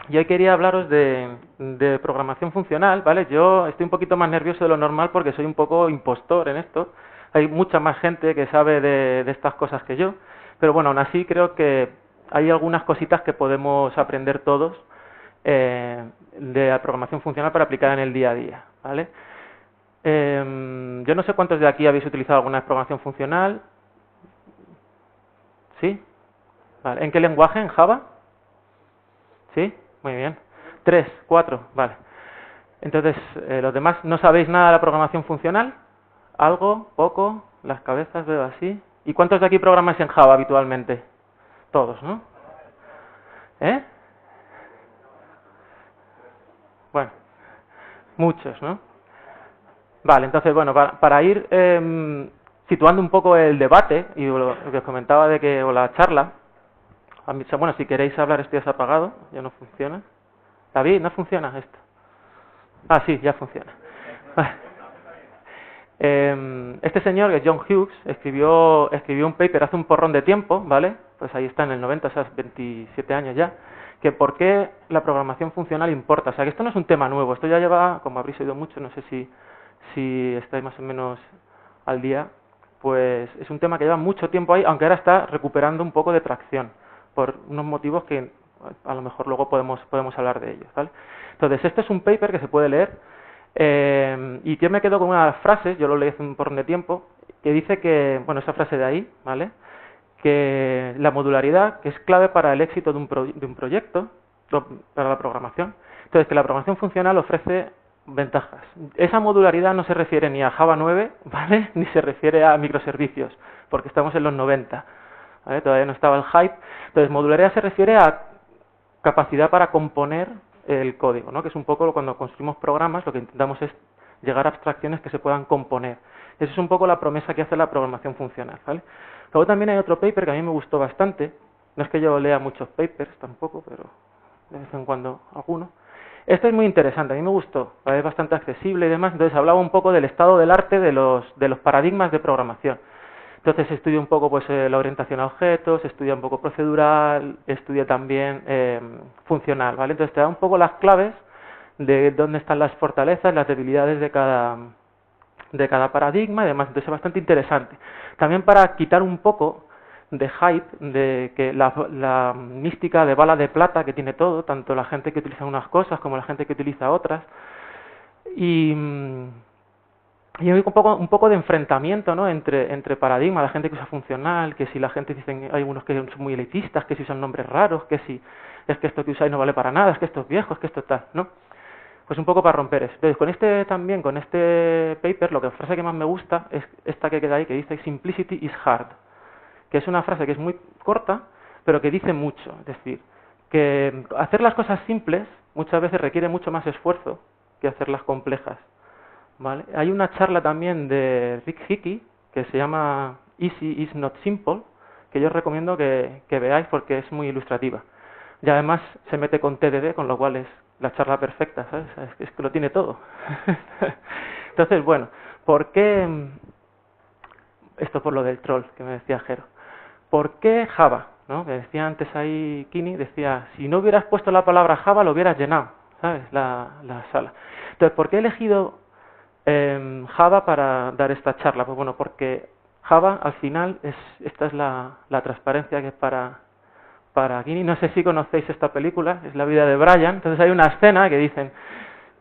Y hoy quería hablaros de programación funcional, ¿vale? Yo estoy un poquito más nervioso de lo normal porque soy un poco impostor en esto. Hay mucha más gente que sabe de estas cosas que yo, pero bueno, aún así creo que hay algunas cositas que podemos aprender todos de la programación funcional para aplicar en el día a día, ¿vale? Yo no sé cuántos de aquí habéis utilizado alguna vez programación funcional. ¿Sí? Vale. ¿En qué lenguaje? ¿En Java? ¿Sí? Muy bien. 3, 4, vale. Entonces, los demás, ¿no sabéis nada de la programación funcional? ¿Algo? ¿Poco? Las cabezas veo así. ¿Y cuántos de aquí programáis en Java habitualmente? Todos, ¿no? ¿Eh? Bueno, muchos, ¿no? Vale, entonces, bueno, para ir situando un poco el debate y lo que os comentaba de que, o la charla, bueno, si queréis hablar esto ya se ha apagado, ya no funciona. David, ¿no funciona esto? Ah, sí, ya funciona. Este señor, que es John Hughes, escribió un paper hace un porrón de tiempo, ¿vale? Pues ahí está en el 90, o sea, 27 años ya, que por qué la programación funcional importa. O sea, que esto no es un tema nuevo, esto ya lleva, como habréis oído mucho, no sé si estáis más o menos al día, pues es un tema que lleva mucho tiempo ahí, aunque ahora está recuperando un poco de tracción, por unos motivos que a lo mejor luego podemos hablar de ellos, ¿vale? Entonces, este es un paper que se puede leer, y yo me quedo con una de las frases, yo lo leí hace un porrón de tiempo, que dice que, bueno, esa frase de ahí, ¿vale? Que la modularidad, que es clave para el éxito de un proyecto, para la programación. Entonces, que la programación funcional ofrece ventajas. Esa modularidad no se refiere ni a Java 9, ¿vale? Ni se refiere a microservicios, porque estamos en los 90, ¿vale? Todavía no estaba el hype. Entonces, modularidad se refiere a capacidad para componer el código, ¿no? Que es un poco cuando construimos programas, lo que intentamos es llegar a abstracciones que se puedan componer. Esa es un poco la promesa que hace la programación funcional, ¿vale? Luego también hay otro paper que a mí me gustó bastante, no es que yo lea muchos papers tampoco, pero de vez en cuando alguno. Este es muy interesante, a mí me gustó, ¿vale? Es bastante accesible y demás, entonces hablaba un poco del estado del arte de los paradigmas de programación. Entonces estudia un poco pues la orientación a objetos, estudia un poco procedural, estudia también funcional, ¿vale? Entonces te da un poco las claves de dónde están las fortalezas, las debilidades de cada paradigma y demás. Entonces es bastante interesante. También para quitar un poco de hype, de que la mística de bala de plata que tiene todo, tanto la gente que utiliza unas cosas como la gente que utiliza otras. Y hay un poco de enfrentamiento, ¿no? entre paradigmas, la gente que usa funcional, que si la gente dicen, hay unos que son muy elitistas, que si usan nombres raros, que si es que esto que usáis no vale para nada, es que esto es viejo, es que esto tal, ¿no? Pues un poco para romper eso. Entonces, con este paper, la frase que más me gusta es esta que queda ahí, que dice simplicity is hard, que es una frase que es muy corta, pero que dice mucho. Es decir, que hacer las cosas simples muchas veces requiere mucho más esfuerzo que hacerlas complejas. ¿Vale? Hay una charla también de Rick Hickey que se llama Easy is not simple, que yo os recomiendo que veáis porque es muy ilustrativa. Y además se mete con TDD, con lo cual es la charla perfecta, ¿sabes? Es que lo tiene todo. Entonces, bueno, ¿por qué? Esto por lo del troll que me decía Jero. ¿Por qué Java? ¿No? Que decía antes ahí Kini, decía, si no hubieras puesto la palabra Java lo hubieras llenado, ¿sabes? La sala. Entonces, ¿por qué he elegido Java para dar esta charla? Pues bueno, porque Java al final esta es la transparencia que es para Kini. No sé si conocéis esta película, es la vida de Brian. Entonces hay una escena que dicen,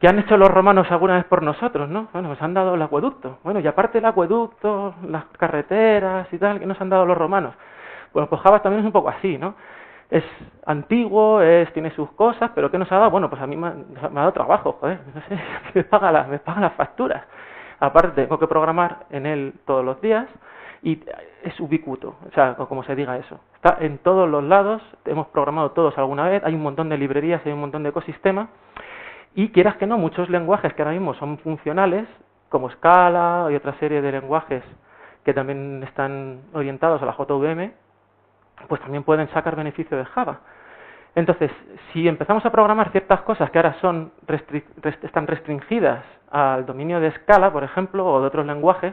¿qué han hecho los romanos alguna vez por nosotros? ¿No? Bueno, nos han dado el acueducto. Bueno, y aparte del acueducto, las carreteras y tal, ¿qué nos han dado los romanos? Bueno, pues Java también es un poco así, ¿no? Es antiguo, tiene sus cosas, pero ¿qué nos ha dado? Bueno, pues a mí me ha dado trabajo, joder, no sé, me paga las facturas. Aparte, tengo que programar en él todos los días y es ubicuo, o sea, como se diga eso. Está en todos los lados, hemos programado todos alguna vez, hay un montón de librerías, hay un montón de ecosistemas, y quieras que no, muchos lenguajes que ahora mismo son funcionales, como Scala y otra serie de lenguajes que también están orientados a la JVM, pues también pueden sacar beneficio de Java. Entonces, si empezamos a programar ciertas cosas que ahora están restringidas al dominio de Scala, por ejemplo, o de otros lenguajes,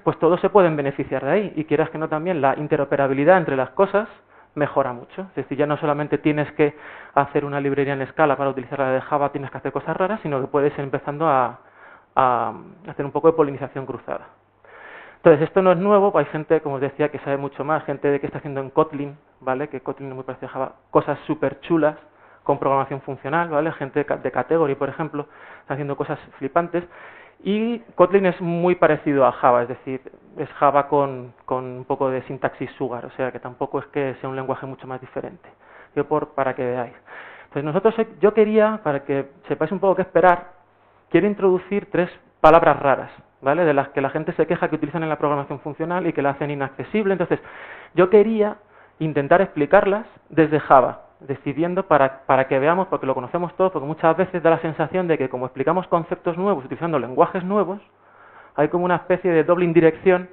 pues todos se pueden beneficiar de ahí. Y quieras que no, también la interoperabilidad entre las cosas mejora mucho. Es decir, ya no solamente tienes que hacer una librería en Scala para utilizar la de Java, tienes que hacer cosas raras, sino que puedes ir empezando a hacer un poco de polinización cruzada. Entonces, esto no es nuevo, hay gente, como os decía, que sabe mucho más, gente que está haciendo en Kotlin, ¿vale? Que Kotlin es muy parecido a Java, cosas súper chulas con programación funcional, ¿vale? Gente de Category, por ejemplo, está haciendo cosas flipantes. Y Kotlin es muy parecido a Java, es decir, es Java con un poco de sintaxis sugar, o sea que tampoco es que sea un lenguaje mucho más diferente. Para que veáis. Entonces yo quería, para que sepáis un poco qué esperar, quiero introducir 3 palabras raras, ¿vale? De las que la gente se queja que utilizan en la programación funcional y que la hacen inaccesible. Entonces, yo quería intentar explicarlas desde Java, decidiendo para que veamos, porque lo conocemos todos, porque muchas veces da la sensación de que como explicamos conceptos nuevos utilizando lenguajes nuevos, hay como una especie de doble indirección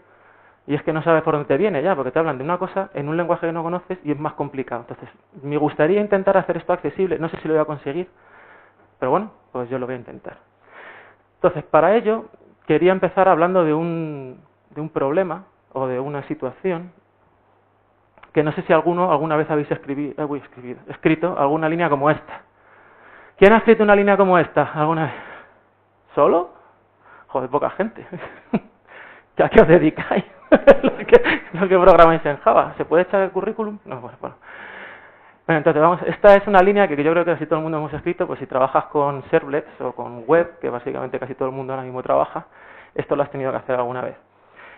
y es que no sabes por dónde te viene ya, porque te hablan de una cosa en un lenguaje que no conoces y es más complicado. Entonces, me gustaría intentar hacer esto accesible, no sé si lo voy a conseguir, pero bueno, pues yo lo voy a intentar. Entonces, para ello, quería empezar hablando de un problema o de una situación que no sé si alguna vez habéis escrito alguna línea como esta. ¿Quién ha escrito una línea como esta alguna vez? ¿Solo? Joder, poca gente. ¿A qué os dedicáis? lo que programáis en Java. ¿Se puede echar el currículum? No, bueno. Entonces, esta es una línea que yo creo que casi todo el mundo hemos escrito, pues si trabajas con servlets o con web, que básicamente casi todo el mundo ahora mismo trabaja, esto lo has tenido que hacer alguna vez.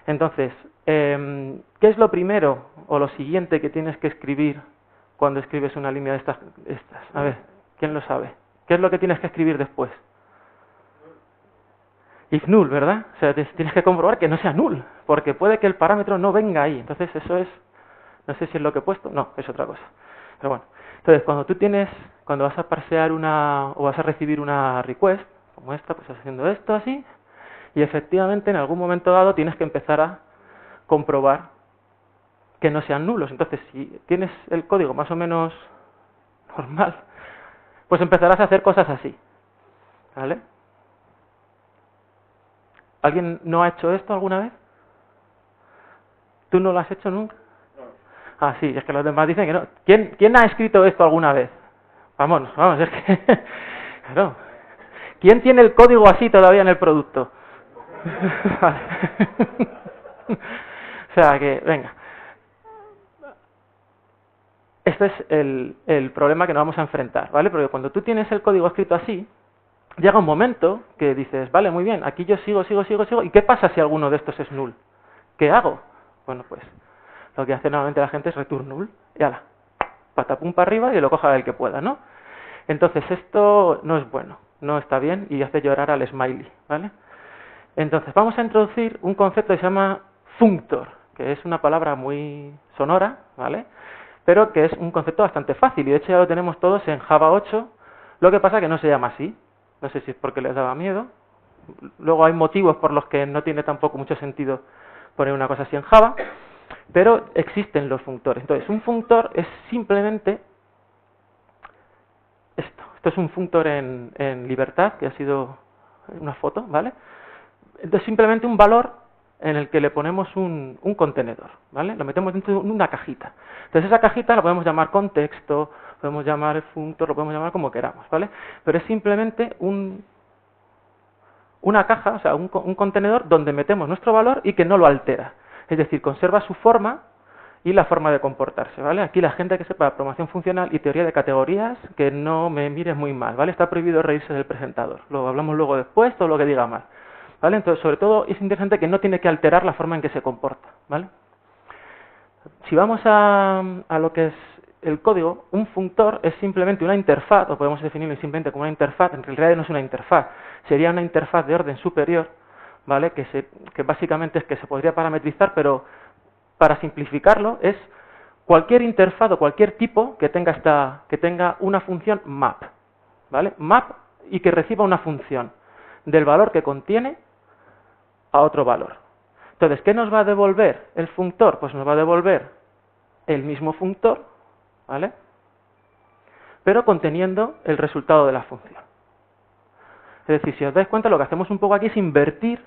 Entonces, ¿qué es lo primero o lo siguiente que tienes que escribir cuando escribes una línea de estas? A ver, ¿quién lo sabe? ¿Qué es lo que tienes que escribir después? If null, ¿verdad? O sea, tienes que comprobar que no sea null, porque puede que el parámetro no venga ahí. Entonces, eso es, no sé si es lo que he puesto, no, es otra cosa. Pero bueno, entonces cuando vas a parsear o vas a recibir una request, como esta, pues estás haciendo esto así, y efectivamente en algún momento dado tienes que empezar a comprobar que no sean nulos. Entonces, si tienes el código más o menos normal, pues empezarás a hacer cosas así, ¿vale? ¿Alguien no ha hecho esto alguna vez? ¿Tú no lo has hecho nunca? Ah, sí, es que los demás dicen que no. ¿Quién ha escrito esto alguna vez? Vamos, es que... Claro. ¿Quién tiene el código así todavía en el producto? Vale. O sea que, venga. Este es el problema que nos vamos a enfrentar, ¿vale? Porque cuando tú tienes el código escrito así, llega un momento que dices, vale, muy bien, aquí yo sigo, ¿y qué pasa si alguno de estos es null? ¿Qué hago? Bueno, pues lo que hace normalmente la gente es return null, y ala, patapum para arriba y lo coja el que pueda, ¿no? Entonces esto no es bueno, no está bien y hace llorar al smiley, ¿vale? Entonces vamos a introducir un concepto que se llama functor, que es una palabra muy sonora, ¿vale? Pero que es un concepto bastante fácil y de hecho ya lo tenemos todos en Java 8, lo que pasa que no se llama así, no sé si es porque les daba miedo, luego hay motivos por los que no tiene tampoco mucho sentido poner una cosa así en Java, pero existen los functores. Entonces, un functor es simplemente esto. Esto es un functor en libertad, que ha sido una foto, ¿vale? Entonces, simplemente un valor en el que le ponemos un contenedor, ¿vale? Lo metemos dentro de una cajita. Entonces, esa cajita la podemos llamar contexto, podemos llamar functor, lo podemos llamar como queramos, ¿vale? Pero es simplemente una caja, o sea, un contenedor donde metemos nuestro valor y que no lo altera. Es decir, conserva su forma y la forma de comportarse, ¿vale? Aquí la gente que sepa programación funcional y teoría de categorías, que no me mires muy mal, ¿vale? Está prohibido reírse del presentador. Lo hablamos luego después, todo lo que diga mal, ¿vale? Entonces, sobre todo, es interesante que no tiene que alterar la forma en que se comporta, ¿vale? Si vamos a lo que es el código, un functor es simplemente una interfaz, o podemos definirlo simplemente como una interfaz, en realidad no es una interfaz, sería una interfaz de orden superior, ¿vale? Que básicamente es que se podría parametrizar, pero para simplificarlo es cualquier interfaz o cualquier tipo que tenga una función map, ¿vale? Map y que reciba una función del valor que contiene a otro valor. Entonces, ¿qué nos va a devolver el functor? Pues nos va a devolver el mismo functor, ¿vale? Pero conteniendo el resultado de la función. Es decir, si os dais cuenta, lo que hacemos un poco aquí es invertir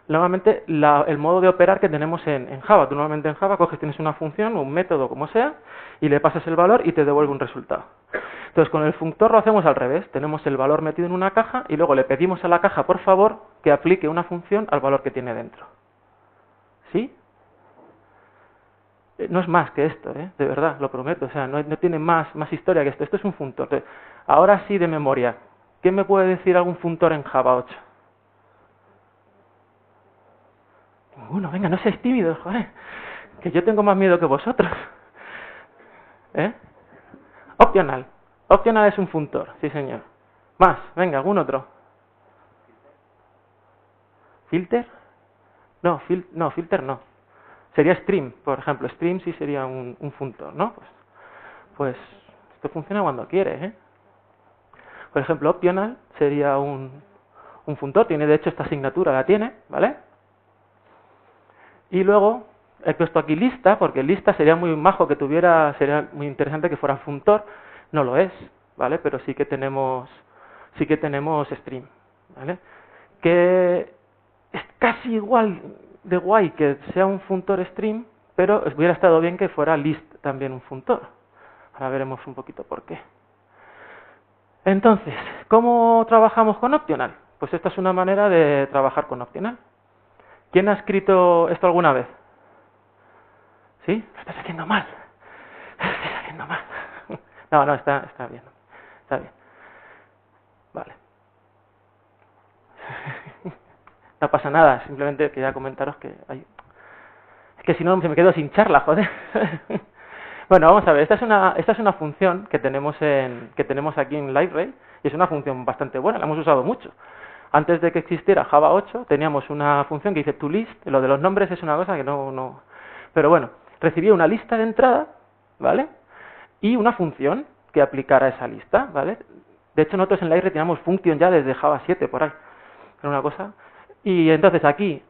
Normalmente el modo de operar que tenemos en Java. Tú normalmente en Java tienes una función, un método, como sea, y le pasas el valor y te devuelve un resultado. Entonces con el functor lo hacemos al revés. Tenemos el valor metido en una caja y luego le pedimos a la caja, por favor, que aplique una función al valor que tiene dentro. ¿Sí? No es más que esto, de verdad, lo prometo. O sea, no tiene más historia que esto. Esto es un functor. Entonces, ahora sí, de memoria, ¿qué me puede decir algún functor en Java 8? Ninguno, venga, no seáis tímidos, joder. Que yo tengo más miedo que vosotros. Optional. Optional es un functor, sí señor. Más, venga, algún otro. ¿Filter? No, filter no. Sería stream, por ejemplo. Stream sí sería un functor, ¿no? Pues esto funciona cuando quiere, Por ejemplo, optional sería un functor. Tiene, de hecho, esta asignatura la tiene, ¿vale? Y luego he puesto aquí lista, porque lista sería muy majo que tuviera, sería muy interesante que fuera functor. No lo es, ¿vale? Pero sí que tenemos stream, ¿vale? Que es casi igual de guay que sea un functor stream, pero hubiera estado bien que fuera list también un functor. Ahora veremos un poquito por qué. Entonces, ¿cómo trabajamos con optional? Pues esta es una manera de trabajar con optional. ¿Quién ha escrito esto alguna vez? ¿Sí? Lo estás haciendo mal. Lo estás haciendo mal. No, está bien. Está bien. Vale. No pasa nada, simplemente quería comentaros que hay... Es que si no se me quedo sin charla, joder. Bueno, vamos a ver, esta es una función que tenemos aquí en LiveRail y es una función bastante buena, la hemos usado mucho. Antes de que existiera Java 8 teníamos una función que dice toList, lo de los nombres es una cosa que no... Pero bueno, recibía una lista de entrada, ¿vale? Y una función que aplicara esa lista, ¿vale? De hecho nosotros en LiveRail teníamos function ya desde Java 7 por ahí, era una cosa... Y entonces aquí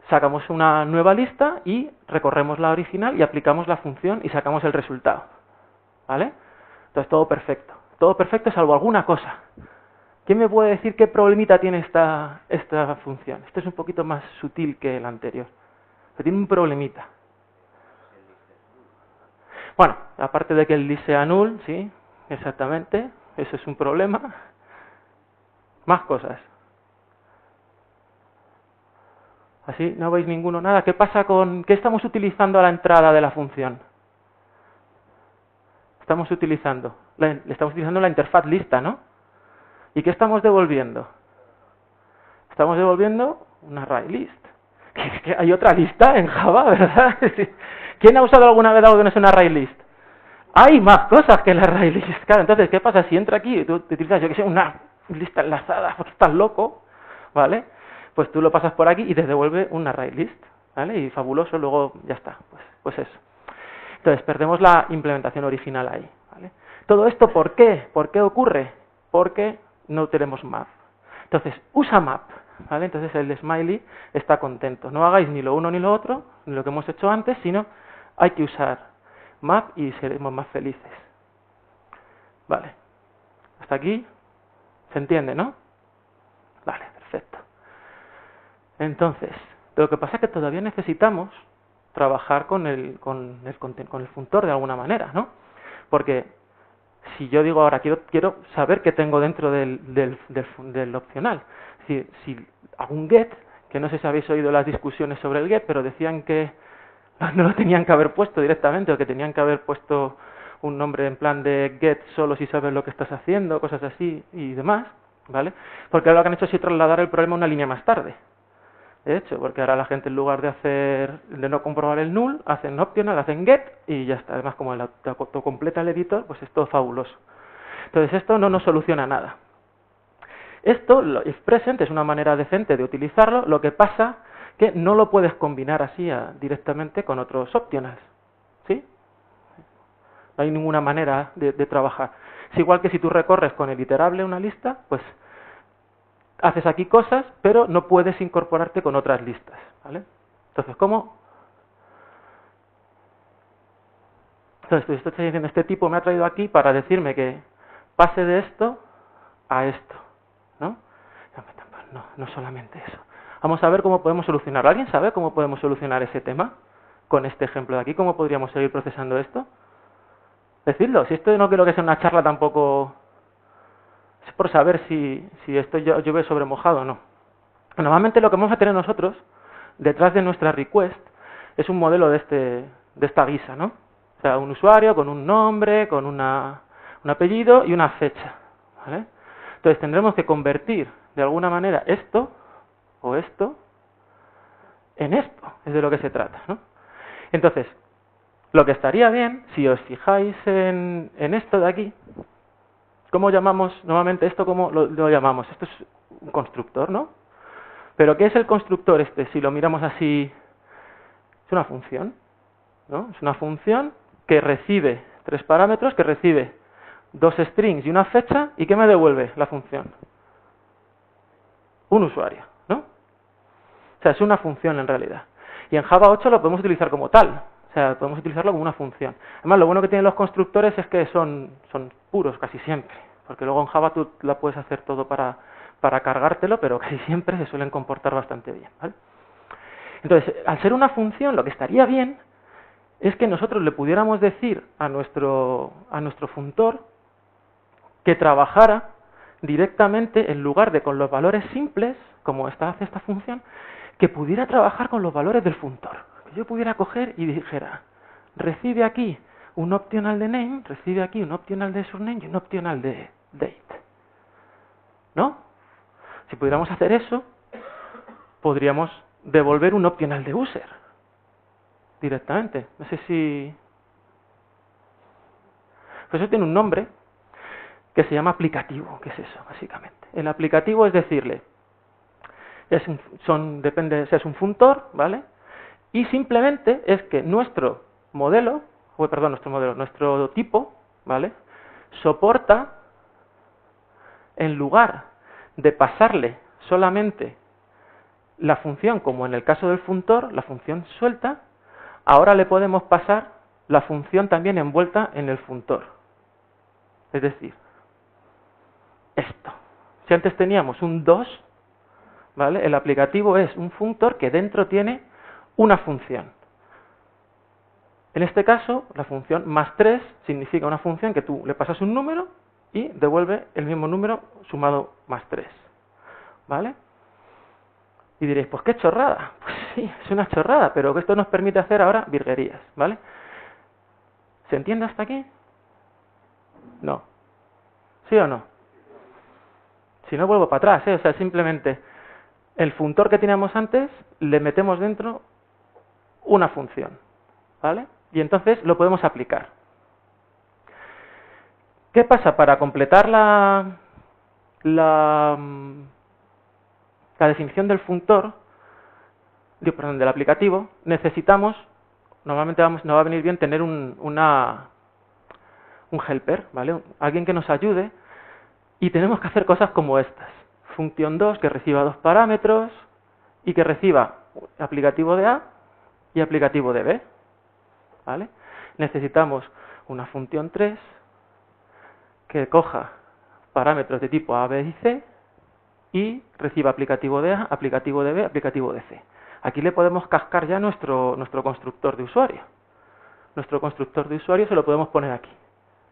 sacamos una nueva lista y recorremos la original y aplicamos la función y sacamos el resultado, ¿vale? Entonces todo perfecto. Todo perfecto salvo alguna cosa. ¿Quién me puede decir qué problemita tiene esta función? Este es un poquito más sutil que el anterior. Pero tiene un problemita. Bueno, aparte de que el list sea null, sí, exactamente, eso es un problema. Más cosas. Así, no veis ninguno, nada. ¿Qué pasa con... ¿Qué estamos utilizando a la entrada de la función? Estamos utilizando la interfaz lista, ¿no? ¿Y qué estamos devolviendo? Estamos devolviendo un array list. ¿Que hay otra lista en Java, verdad? ¿Quién ha usado alguna vez algo que no es un array list? Hay más cosas que el array list. Claro, entonces, ¿qué pasa? Si entra aquí y tú utilizas, yo que sé, una lista enlazada, porque estás loco, ¿vale? Pues tú lo pasas por aquí y te devuelve un array list, ¿vale? Y fabuloso, luego ya está, pues eso. Entonces, perdemos la implementación original ahí, ¿vale? Todo esto, ¿por qué? ¿Por qué ocurre? Porque no tenemos map. Entonces, usa map, ¿vale? Entonces el smiley está contento. No hagáis ni lo uno ni lo otro, ni lo que hemos hecho antes, sino hay que usar map y seremos más felices. Vale. Hasta aquí se entiende, ¿no? Vale, perfecto. Entonces, lo que pasa es que todavía necesitamos trabajar con el functor de alguna manera, ¿no? Porque si yo digo ahora quiero saber qué tengo dentro del opcional, si hago un get, que no sé si habéis oído las discusiones sobre el get, pero decían que no lo tenían que haber puesto directamente, o que tenían que haber puesto un nombre en plan de get solo si sabes lo que estás haciendo, cosas así y demás, ¿vale? Porque ahora lo que han hecho es trasladar el problema a una línea más tarde. De hecho, porque ahora la gente en lugar de no comprobar el null, hacen optional, hacen get y ya está. Además, como te autocompleta el editor, pues es todo fabuloso. Entonces esto no nos soluciona nada. Esto, if present, es una manera decente de utilizarlo, lo que pasa que no lo puedes combinar así directamente con otros optionals, ¿sí? No hay ninguna manera de trabajar. Es igual que si tú recorres con el iterable una lista, pues haces aquí cosas, pero no puedes incorporarte con otras listas, ¿vale? Entonces, ¿cómo? Entonces, estoy diciendo, este tipo me ha traído aquí para decirme que pase de esto a esto, ¿no? No solamente eso. Vamos a ver cómo podemos solucionarlo. ¿Alguien sabe cómo podemos solucionar ese tema? Con este ejemplo de aquí, ¿cómo podríamos seguir procesando esto? Decidlo, si esto no quiero que sea una charla tampoco, es por saber si esto llueve sobre mojado o no. Normalmente lo que vamos a tener nosotros, detrás de nuestra request, es un modelo de esta guisa, ¿no? O sea, un usuario con un nombre, con un apellido y una fecha, ¿vale? Entonces tendremos que convertir de alguna manera esto o esto en esto, es de lo que se trata, ¿no? Entonces, lo que estaría bien, si os fijáis en esto de aquí, ¿cómo llamamos normalmente esto? ¿Cómo lo llamamos? Esto es un constructor, ¿no? Pero ¿qué es el constructor este? Si lo miramos así, es una función, ¿no? Es una función que recibe 3 parámetros, que recibe 2 strings y una fecha, ¿y qué me devuelve la función? Un usuario, ¿no? O sea, es una función en realidad. Y en Java 8 lo podemos utilizar como tal. O sea, podemos utilizarlo como una función. Además, lo bueno que tienen los constructores es que son puros casi siempre. Porque luego en Java tú la puedes hacer todo para cargártelo, pero casi siempre se suelen comportar bastante bien, ¿vale? Entonces, al ser una función, lo que estaría bien es que nosotros le pudiéramos decir a nuestro funtor que trabajara directamente, en lugar de con los valores simples, como hace esta función, que pudiera trabajar con los valores del funtor. Que yo pudiera coger y dijera, recibe aquí un optional de name, recibe aquí un optional de surname y un optional de date. ¿No? Si pudiéramos hacer eso, podríamos devolver un optional de user directamente. No sé si... Pues eso tiene un nombre que se llama aplicativo. ¿Qué es eso, básicamente? El aplicativo es decirle, depende, es un funtor, ¿vale? Y simplemente es que nuestro tipo, ¿vale? Soporta, en lugar de pasarle solamente la función, como en el caso del funtor, la función suelta, ahora le podemos pasar la función también envuelta en el funtor. Es decir, esto. Si antes teníamos un 2, ¿vale? El aplicativo es un funtor que dentro tiene una función. En este caso, la función +3 significa una función que tú le pasas un número y devuelve el mismo número sumado +3. ¿Vale? Y diréis, pues qué chorrada. Pues sí, es una chorrada, pero esto nos permite hacer ahora virguerías, ¿vale? ¿Se entiende hasta aquí? No. ¿Sí o no? Si no, vuelvo para atrás, ¿eh? O sea, simplemente el funtor que teníamos antes, le metemos dentro una función, ¿vale? Y entonces lo podemos aplicar. ¿Qué pasa? Para completar la definición del funtor, del aplicativo, necesitamos, normalmente nos va a venir bien tener un helper, ¿vale? Alguien que nos ayude, y tenemos que hacer cosas como estas. Función 2 que reciba 2 parámetros y que reciba aplicativo de A y aplicativo de B, ¿vale? Necesitamos una función 3 que coja parámetros de tipo A, B y C y reciba aplicativo de A, aplicativo de B, aplicativo de C. Aquí le podemos cascar ya nuestro constructor de usuario. Nuestro constructor de usuario se lo podemos poner aquí,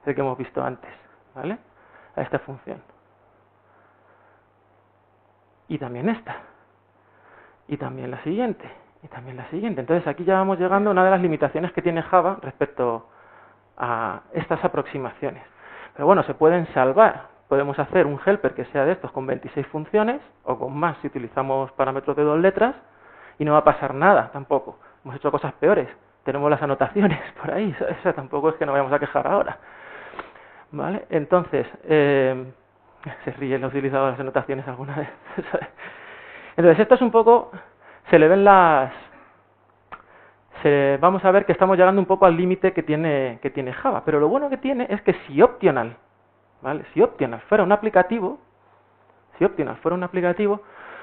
el que hemos visto antes, ¿vale? A esta función. Y también esta. Y también la siguiente. Y también la siguiente. Entonces aquí ya vamos llegando a una de las limitaciones que tiene Java respecto a estas aproximaciones. Pero bueno, se pueden salvar. Podemos hacer un helper que sea de estos con 26 funciones, o con más si utilizamos parámetros de 2 letras, y no va a pasar nada tampoco. Hemos hecho cosas peores. Tenemos las anotaciones por ahí. Eso tampoco es que nos vayamos a quejar ahora. ¿Vale? Entonces, se ríen los utilizadores de las anotaciones alguna vez. Entonces, esto es un poco, se le ven vamos a ver que estamos llegando un poco al límite que tiene Java. Pero lo bueno que tiene es que si optional, ¿vale? Si optional fuera un aplicativo,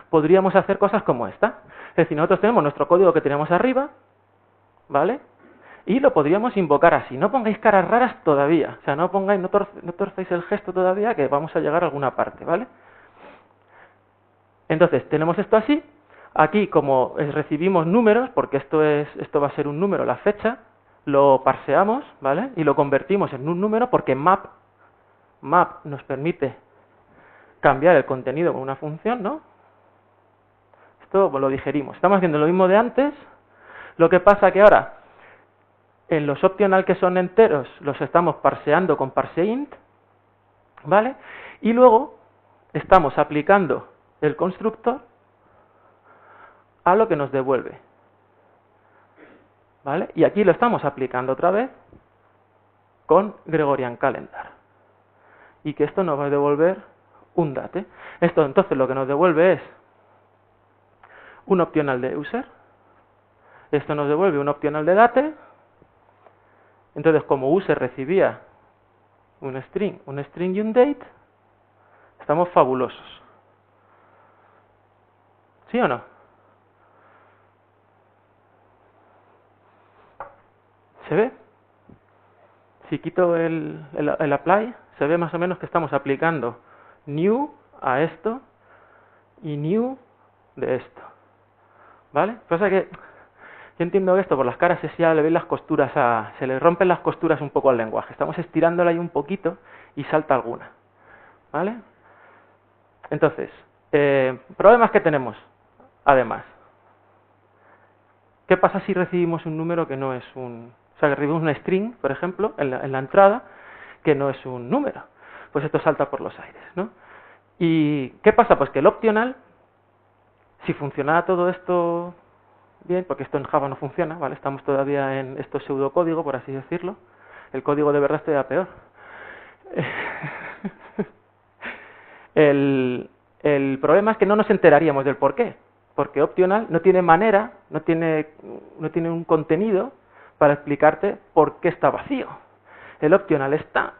podríamos hacer cosas como esta. Es decir, nosotros tenemos nuestro código que tenemos arriba, ¿vale? Y lo podríamos invocar así. No pongáis caras raras todavía. O sea, no torcéis el gesto todavía, que vamos a llegar a alguna parte, ¿vale? Entonces, tenemos esto así. Aquí, como recibimos números, porque esto va a ser un número, la fecha, lo parseamos, ¿vale? Y lo convertimos en un número porque map nos permite cambiar el contenido con una función, ¿no? Esto lo digerimos. Estamos haciendo lo mismo de antes, lo que pasa que ahora en los optional que son enteros los estamos parseando con parseInt, ¿vale? Y luego estamos aplicando el constructor a lo que nos devuelve, ¿vale? Y aquí lo estamos aplicando otra vez con Gregorian Calendar. Y que esto nos va a devolver un date. Esto entonces lo que nos devuelve es un optional de user. Esto nos devuelve un optional de date. Entonces, como user recibía un string y un date, estamos fabulosos. ¿Sí o no? ¿Se ve? Si quito el apply, se ve más o menos que estamos aplicando new a esto y new de esto. ¿Vale? Pasa que yo entiendo esto por las caras, es ya le ven las costuras se le rompen las costuras un poco al lenguaje. Estamos estirándola ahí un poquito y salta alguna. ¿Vale? Entonces, problemas que tenemos, además. ¿Qué pasa si recibimos un número que no es un... O sea, que recibimos un string, por ejemplo, en la entrada, que no es un número? Pues esto salta por los aires, ¿no? ¿Y qué pasa? Pues que el optional, si funcionara todo esto bien, porque esto en Java no funciona, ¿vale? Estamos todavía en esto es pseudocódigo, por así decirlo. El código de verdad estaría peor. El problema es que no nos enteraríamos del por qué. Porque optional no tiene manera, no tiene un contenido para explicarte por qué está vacío. El optional está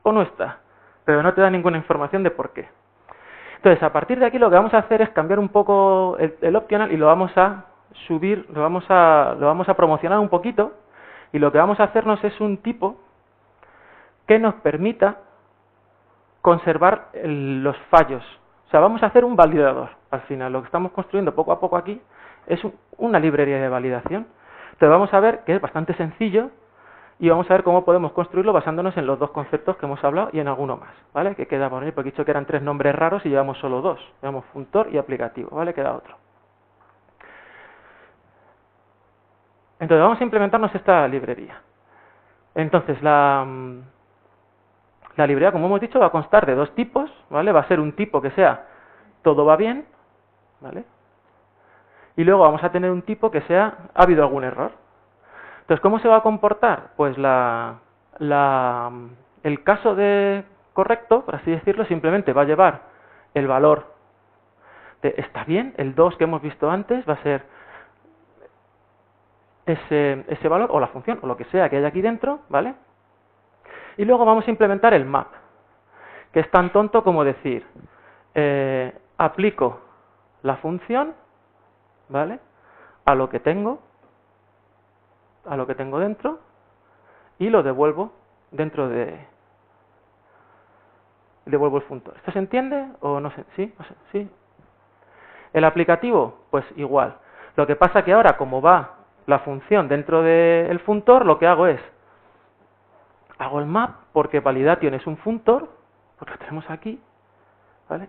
o no está, pero no te da ninguna información de por qué. Entonces, a partir de aquí lo que vamos a hacer es cambiar un poco el optional y lo vamos a subir, lo vamos a promocionar un poquito, y lo que vamos a hacernos es un tipo que nos permita conservar los fallos. O sea, vamos a hacer un validador. Al final, lo que estamos construyendo poco a poco aquí es una librería de validación. Entonces vamos a ver que es bastante sencillo y vamos a ver cómo podemos construirlo basándonos en los dos conceptos que hemos hablado y en alguno más, ¿vale? Que queda por ahí, porque he dicho que eran 3 nombres raros y llevamos solo 2. Llevamos funtor y aplicativo, ¿vale? Queda otro. Entonces vamos a implementarnos esta librería. Entonces la librería, como hemos dicho, va a constar de 2 tipos, ¿vale? Va a ser un tipo que sea todo va bien, ¿vale? Y luego vamos a tener un tipo que sea ha habido algún error. Entonces, ¿cómo se va a comportar? Pues el caso de correcto, por así decirlo, simplemente va a llevar el valor de está bien, el 2 que hemos visto antes va a ser ese valor, o la función, o lo que sea que haya aquí dentro, ¿vale? Y luego vamos a implementar el map, que es tan tonto como decir, aplico la función, ¿vale? A lo que tengo dentro, y lo devuelvo dentro devuelvo el funtor. ¿Esto se entiende o no sé? ¿Sí? No sé. ¿Sí? El aplicativo, pues igual. Lo que pasa que ahora, como va la función dentro del funtor, lo que hago es hago el map, porque validation es un funtor, porque lo tenemos aquí, ¿vale?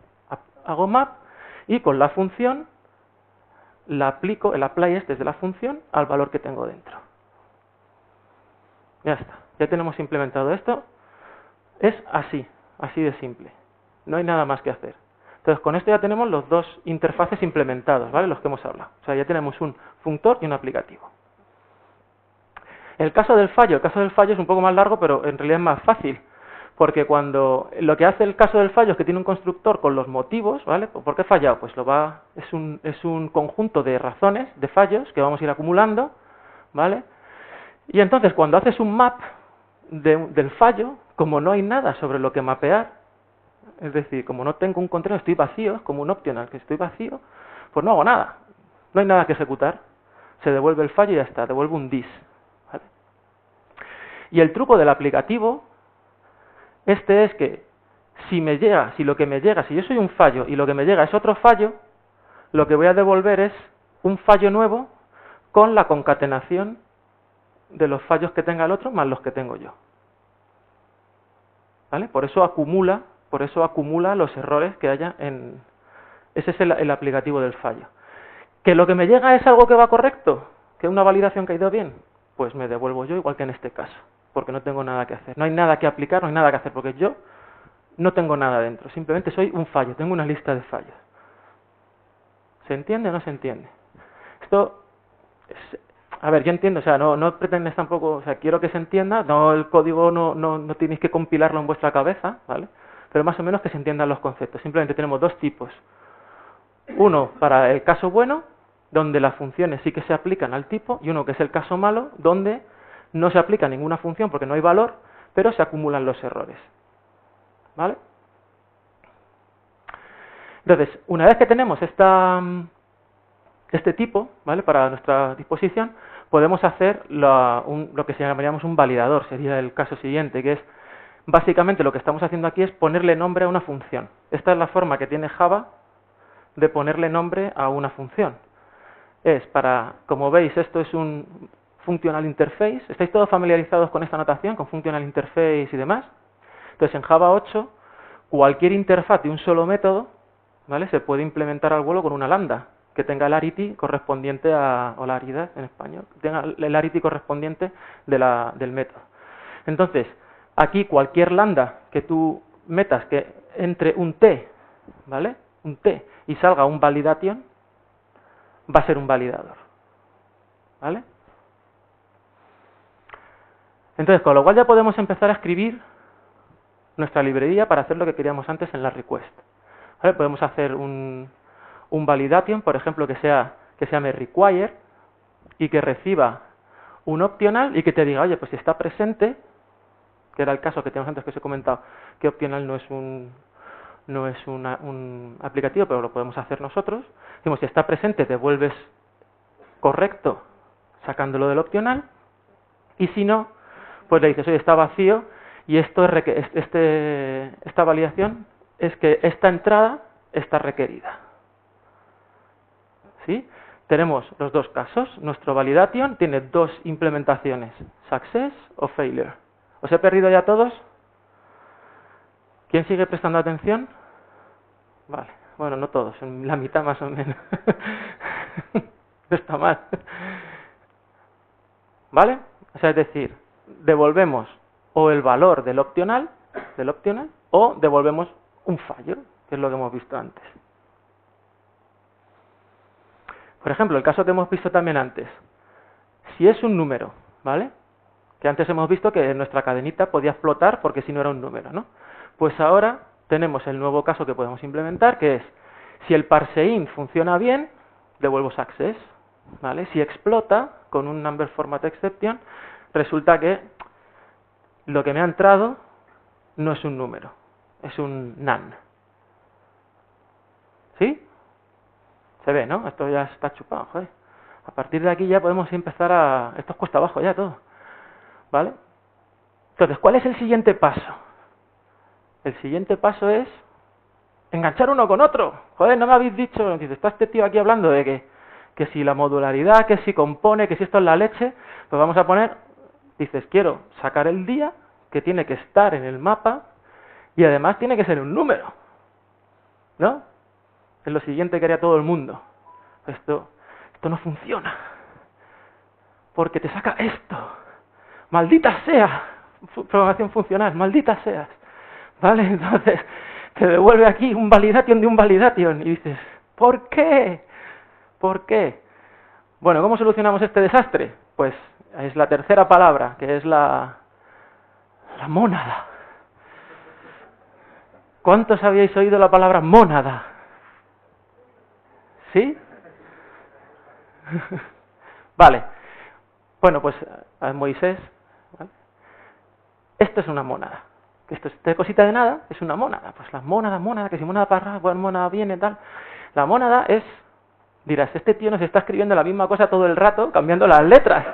Hago map y con la función la aplico, el apply es desde la función al valor que tengo dentro. Ya está, ya tenemos implementado esto. Es así de simple. No hay nada más que hacer. Entonces, con esto ya tenemos los 2 interfaces implementados, ¿vale? Los que hemos hablado. O sea, ya tenemos un funtor y un aplicativo. El caso del fallo es un poco más largo, pero en realidad es más fácil. Porque cuando lo que hace el caso del fallo es que tiene un constructor con los motivos, ¿vale? ¿Por qué he fallado? Pues es un conjunto de razones, de fallos, que vamos a ir acumulando, ¿vale? Y entonces, cuando haces un map del fallo, como no hay nada sobre lo que mapear, es decir, como no tengo un control, estoy vacío, es como un optional, que estoy vacío, pues no hago nada. No hay nada que ejecutar. Se devuelve el fallo y ya está, devuelve un dis. ¿Vale? Y el truco del aplicativo, es que si lo que me llega, si yo soy un fallo y lo que me llega es otro fallo, lo que voy a devolver es un fallo nuevo con la concatenación de los fallos que tenga el otro más los que tengo yo. ¿Vale? Por eso acumula los errores que haya en... Ese es el aplicativo del fallo. ¿Que lo que me llega es algo que va correcto? ¿Que es una validación que ha ido bien? Pues me devuelvo yo igual que en este caso, porque no tengo nada que hacer. No hay nada que aplicar, no hay nada que hacer, porque yo no tengo nada dentro. Simplemente soy un fallo, tengo una lista de fallos. ¿Se entiende o no se entiende? Esto es... A ver, yo entiendo, o sea, no pretendes tampoco, o sea, quiero que se entienda, no, el código no tenéis que compilarlo en vuestra cabeza, ¿vale? Pero más o menos que se entiendan los conceptos. Simplemente tenemos dos tipos. Uno para el caso bueno, donde las funciones sí que se aplican al tipo, y uno que es el caso malo, donde no se aplica ninguna función porque no hay valor, pero se acumulan los errores. ¿Vale? Entonces, una vez que tenemos este tipo, ¿vale?, para nuestra disposición, podemos hacer lo que llamaríamos un validador, sería el caso siguiente, que es básicamente lo que estamos haciendo aquí es ponerle nombre a una función. Esta es la forma que tiene Java de ponerle nombre a una función. Como veis, esto es un functional interface. ¿Estáis todos familiarizados con esta notación, con functional interface y demás? Entonces, en Java 8, cualquier interfaz de un solo método, ¿vale?, se puede implementar al vuelo con una lambda que tenga el arity correspondiente o la aridad en español, tenga el arity correspondiente del método. Entonces, aquí cualquier lambda que tú metas que entre un t, ¿vale?, un t, y salga un validation, va a ser un validador. ¿Vale? Entonces, con lo cual ya podemos empezar a escribir nuestra librería para hacer lo que queríamos antes en la request. ¿Vale? Podemos hacer un validation, por ejemplo, que se llame require y que reciba un optional y que te diga, oye, pues si está presente, que era el caso que teníamos antes que os he comentado, que optional no es un aplicativo, pero lo podemos hacer nosotros. Decimos, si está presente, devuelves correcto sacándolo del optional, y si no, pues le dices, oye, está vacío, y esta validación es que esta entrada está requerida. ¿Sí? Tenemos los dos casos. Nuestro validation tiene dos implementaciones, success o failure. ¿Os he perdido ya todos? ¿Quién sigue prestando atención? Vale, bueno, no todos, en la mitad más o menos. No está mal. ¿Vale? O sea, es decir, devolvemos o el valor del optional, o devolvemos un fallo, que es lo que hemos visto antes. Por ejemplo, el caso que hemos visto también antes. Si es un número, ¿vale?, que antes hemos visto que nuestra cadenita podía explotar porque si no era un número, ¿no? Pues ahora tenemos el nuevo caso que podemos implementar, que es, si el parseInt funciona bien, devuelvo success, ¿vale? Si explota con un number format exception, resulta que lo que me ha entrado no es un número, es un none. ¿Sí? Se ve, ¿no? Esto ya está chupado, joder. A partir de aquí ya podemos empezar a... Esto es cuesta abajo ya todo, ¿vale? Entonces, ¿cuál es el siguiente paso? El siguiente paso es enganchar uno con otro. Joder, no me habéis dicho, dice, está este tío aquí hablando de que si la modularidad, que si compone, que si esto es la leche, pues vamos a poner, dices, quiero sacar el día, que tiene que estar en el mapa, y además tiene que ser un número, ¿no? Es lo siguiente que haría todo el mundo. Esto no funciona, porque te saca esto. ¡Maldita sea! Programación funcional, maldita seas. ¿Vale? Entonces, te devuelve aquí un validation de un validation. Y dices, ¿por qué? ¿Por qué? Bueno, ¿cómo solucionamos este desastre? Pues es la tercera palabra, que es la mónada. ¿Cuántos habíais oído la palabra mónada? ¿Sí? Vale. Bueno, pues a Moisés, ¿vale? Esto es una mónada. Esta cosita de nada es una mónada. Pues la mónada, que si mónada para arriba, mónada viene, tal. La mónada es, dirás, este tío nos está escribiendo la misma cosa todo el rato, cambiando las letras.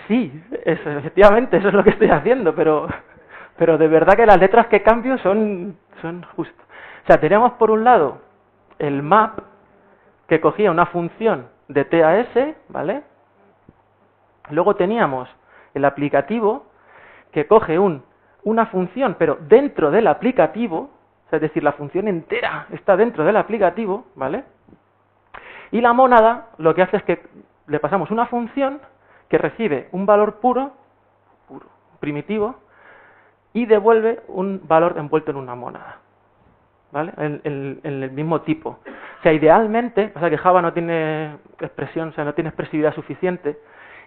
Sí, efectivamente, eso es lo que estoy haciendo, pero de verdad que las letras que cambio son justo. O sea, tenemos por un lado el map que cogía una función de T a S, ¿vale? Luego teníamos el aplicativo que coge una función, pero dentro del aplicativo, o sea, es decir, la función entera está dentro del aplicativo, ¿vale? Y la mónada lo que hace es que le pasamos una función que recibe un valor puro, primitivo, y devuelve un valor envuelto en una mónada, ¿vale? En el mismo tipo. O sea, idealmente, pasa que Java no tiene expresión, o sea, no tiene expresividad suficiente.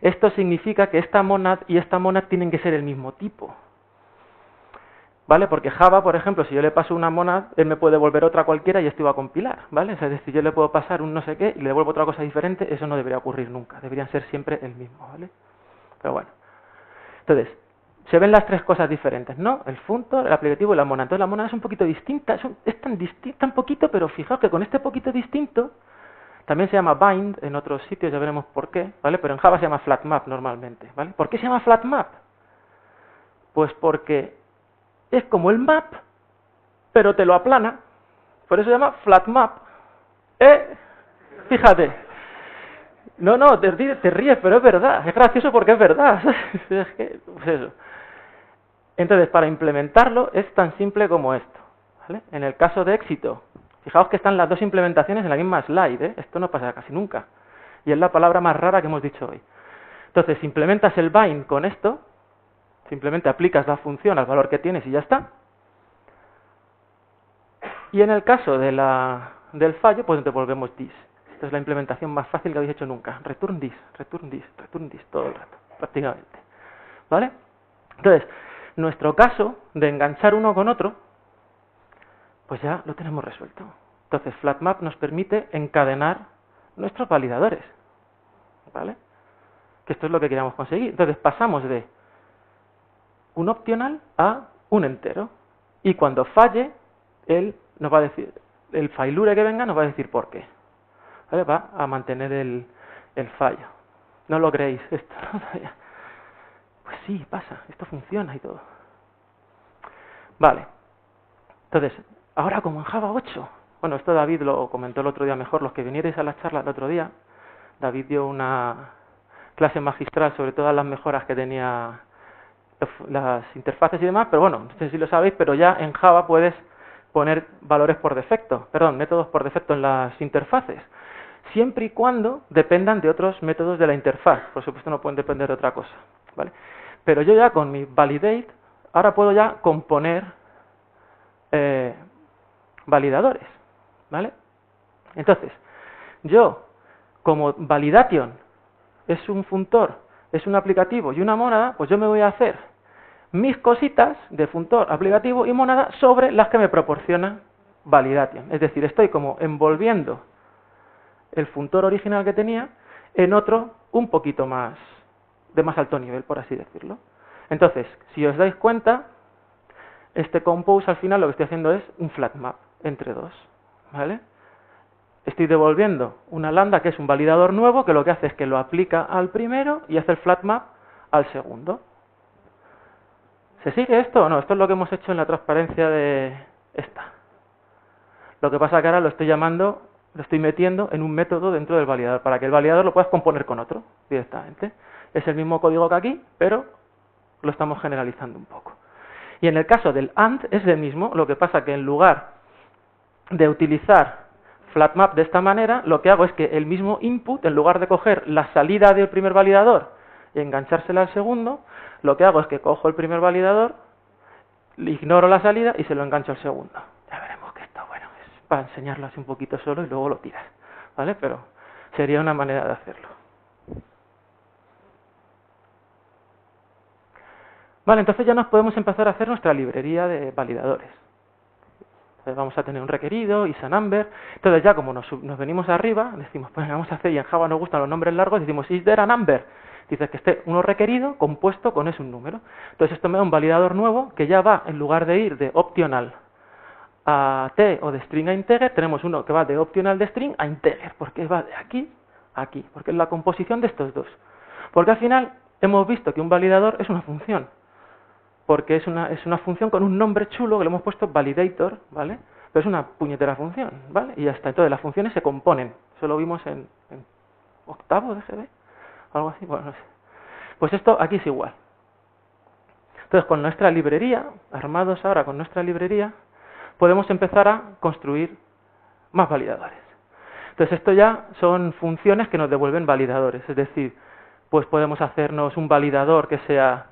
Esto significa que esta monad y esta monad tienen que ser el mismo tipo, ¿vale? Porque Java, por ejemplo, si yo le paso una monad, él me puede devolver otra cualquiera y esto iba a compilar, ¿vale? O sea, es decir, yo le puedo pasar un no sé qué y le devuelvo otra cosa diferente, eso no debería ocurrir nunca, deberían ser siempre el mismo, ¿vale? Pero bueno. Entonces, se ven las tres cosas diferentes, ¿no? El funtor, el aplicativo y la monada. Entonces la monada es un poquito distinta, es tan distinta, tan poquito, pero fijaos que con este poquito distinto, también se llama bind en otros sitios, ya veremos por qué, ¿vale? Pero en Java se llama flatmap normalmente, ¿vale? ¿Por qué se llama flatmap? Pues porque es como el map, pero te lo aplana, por eso se llama flatmap. Fíjate. No, te ríes, pero es verdad, es gracioso porque es verdad. Es que, pues eso. Entonces, para implementarlo es tan simple como esto, ¿vale? En el caso de éxito, fijaos que están las dos implementaciones en la misma slide, ¿eh? Esto no pasa casi nunca. Y es la palabra más rara que hemos dicho hoy. Entonces, si implementas el bind con esto, simplemente aplicas la función al valor que tienes y ya está. Y en el caso de del fallo, pues devolvemos this. Esta es la implementación más fácil que habéis hecho nunca. Return this, return this, return this, todo el rato, prácticamente. ¿Vale? Entonces, nuestro caso de enganchar uno con otro, pues ya lo tenemos resuelto. Entonces, flatmap nos permite encadenar nuestros validadores, ¿vale? Que esto es lo que queríamos conseguir. Entonces, pasamos de un optional a un entero. Y cuando falle, él nos va a decir, el failure que venga nos va a decir por qué. ¿Vale? Va a mantener el fallo. No lo creéis, esto. Pues sí, pasa, esto funciona y todo. Vale. Entonces, ahora como en Java 8, bueno, esto David lo comentó el otro día mejor, los que vinierais a la charla el otro día, David dio una clase magistral sobre todas las mejoras que tenía las interfaces y demás, pero bueno, no sé si lo sabéis, pero ya en Java puedes poner valores por defecto, métodos por defecto en las interfaces, siempre y cuando dependan de otros métodos de la interfaz. Por supuesto no pueden depender de otra cosa, ¿vale? Pero yo ya con mi validate, ahora puedo ya componer validadores, ¿vale? Entonces, yo, como validation es un funtor, es un aplicativo y una mónada, pues yo me voy a hacer mis cositas de funtor, aplicativo y mónada sobre las que me proporciona validation. Es decir, estoy como envolviendo el funtor original que tenía en otro un poquito más, de más alto nivel, por así decirlo. Entonces, si os dais cuenta, este compose al final lo que estoy haciendo es un flatmap entre dos, ¿vale? Estoy devolviendo una lambda que es un validador nuevo que lo que hace es que lo aplica al primero y hace el flatmap al segundo. ¿Se sigue esto o no? Esto es lo que hemos hecho en la transparencia de esta. Lo que pasa es que ahora lo estoy llamando, lo estoy metiendo en un método dentro del validador, para que el validador lo puedas componer con otro directamente. Es el mismo código que aquí, pero lo estamos generalizando un poco. Y en el caso del AND es el mismo, lo que pasa que en lugar de utilizar flatmap de esta manera, lo que hago es que el mismo input, en lugar de coger la salida del primer validador y enganchársela al segundo, lo que hago es que cojo el primer validador, ignoro la salida y se lo engancho al segundo. Ya veremos que esto, bueno, es para enseñarlo así un poquito solo y luego lo tiras, ¿vale? Pero sería una manera de hacerlo. Vale, entonces ya nos podemos empezar a hacer nuestra librería de validadores. Entonces vamos a tener un requerido, isAnumber. Entonces ya como nos venimos arriba, decimos, pues vamos a hacer, y en Java nos gustan los nombres largos, decimos, is there a number? Dice que esté uno requerido compuesto con un número. Entonces esto me da un validador nuevo que ya va, en lugar de ir de optional a t o de string a integer, tenemos uno que va de optional de string a integer, porque va de aquí a aquí, porque es la composición de estos dos. Porque al final hemos visto que un validador es una función, porque es una función con un nombre chulo que le hemos puesto validator, ¿vale? pero es una puñetera función, ¿vale? Y ya está. Entonces las funciones se componen. Eso lo vimos en octavo de GB, algo así, bueno, no sé. Pues esto aquí es igual. Entonces con nuestra librería, armados ahora con nuestra librería, podemos empezar a construir más validadores. Entonces esto ya son funciones que nos devuelven validadores, es decir, pues podemos hacernos un validador que sea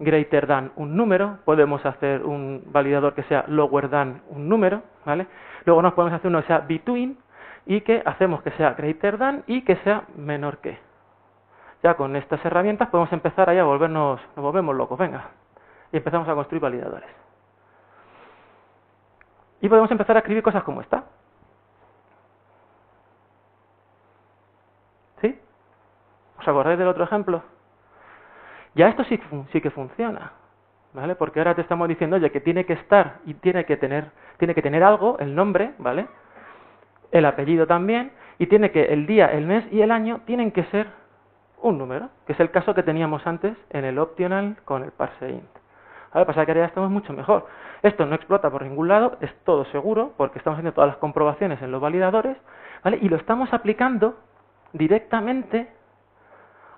greater than un número, podemos hacer un validador que sea lower than un número, ¿vale? Luego nos podemos hacer uno que sea between y que hacemos que sea greater than y que sea menor que. Ya con estas herramientas podemos empezar ahí a nos volvemos locos, venga, y empezamos a construir validadores. Y podemos empezar a escribir cosas como esta. ¿Sí? ¿Os acordáis del otro ejemplo? Ya esto sí que funciona, ¿vale? Porque ahora te estamos diciendo, oye, que tiene que estar y tiene que tener algo, el nombre, ¿vale? El apellido también, y tiene que el día, el mes y el año tienen que ser un número, que es el caso que teníamos antes en el optional con el parseInt. Ahora pasa que ahora ya estamos mucho mejor. Esto no explota por ningún lado, es todo seguro, porque estamos haciendo todas las comprobaciones en los validadores, ¿vale? Y lo estamos aplicando directamente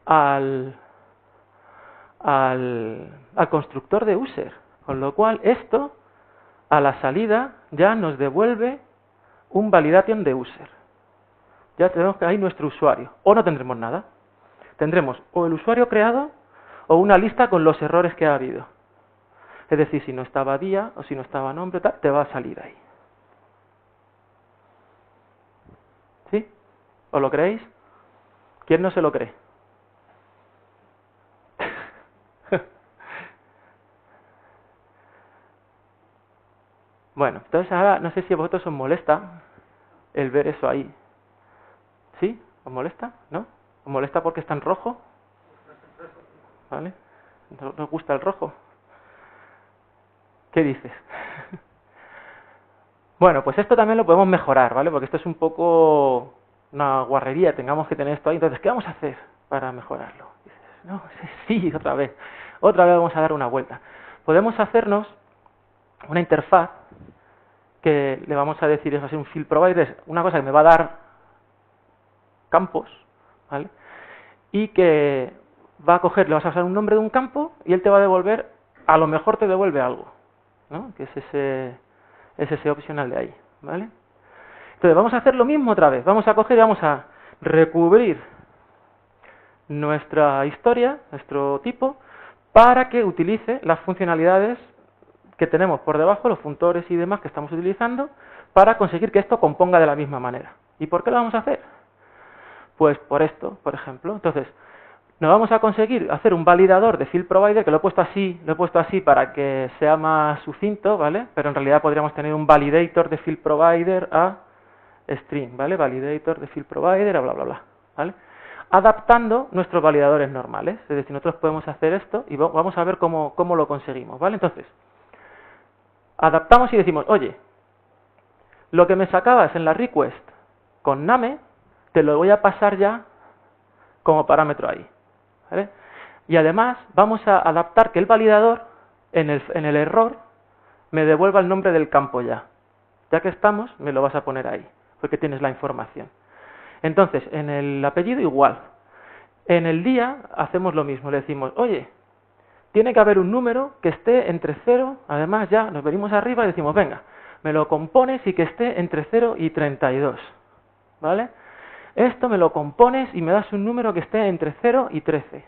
al constructor de user, con lo cual esto a la salida ya nos devuelve un validation de user. Ya tenemos ahí nuestro usuario, o no tendremos nada. Tendremos o el usuario creado o una lista con los errores que ha habido. Es decir, si no estaba día o si no estaba nombre, tal, te va a salir ahí. ¿Sí? ¿Os lo creéis? ¿Quién no se lo cree? Bueno, entonces ahora no sé si a vosotros os molesta el ver eso ahí. ¿Sí? ¿Os molesta? ¿No? ¿Os molesta porque está en rojo? ¿Vale? ¿No os gusta el rojo? ¿Qué dices? Bueno, pues esto también lo podemos mejorar, ¿vale? Porque esto es un poco una guarrería, tengamos que tener esto ahí. Entonces, ¿qué vamos a hacer para mejorarlo? Dices, no, sí, otra vez. Otra vez vamos a dar una vuelta. Podemos hacernos una interfaz que le vamos a decir, es así, un field provider, es una cosa que me va a dar campos, ¿vale? Y que va a coger, le vas a usar un nombre de un campo y él te va a devolver, a lo mejor te devuelve algo, ¿no? Que es ese opcional de ahí, ¿vale? Entonces vamos a hacer lo mismo otra vez, vamos a coger y vamos a recubrir nuestra historia, nuestro tipo, para que utilice las funcionalidades que tenemos por debajo, los funtores y demás que estamos utilizando, para conseguir que esto componga de la misma manera. ¿Y por qué lo vamos a hacer? Pues por esto, por ejemplo. Entonces, nos vamos a conseguir hacer un validador de field provider, que lo he puesto así para que sea más sucinto, ¿vale? Pero en realidad podríamos tener un validator de field provider a string, ¿vale? Validator de field provider a bla, bla, bla, ¿vale? Adaptando nuestros validadores normales. Es decir, nosotros podemos hacer esto y vamos a ver cómo lo conseguimos, ¿vale? Entonces, adaptamos y decimos, oye, lo que me sacabas en la request con name, te lo voy a pasar ya como parámetro ahí, ¿vale? Y además vamos a adaptar que el validador en el error me devuelva el nombre del campo ya. Ya que estamos, me lo vas a poner ahí, porque tienes la información. Entonces, en el apellido igual. En el día hacemos lo mismo, le decimos, oye, tiene que haber un número que esté entre 0, además ya nos venimos arriba y decimos, venga, me lo compones y que esté entre 0 y 32, ¿vale? Esto me lo compones y me das un número que esté entre 0 y 13.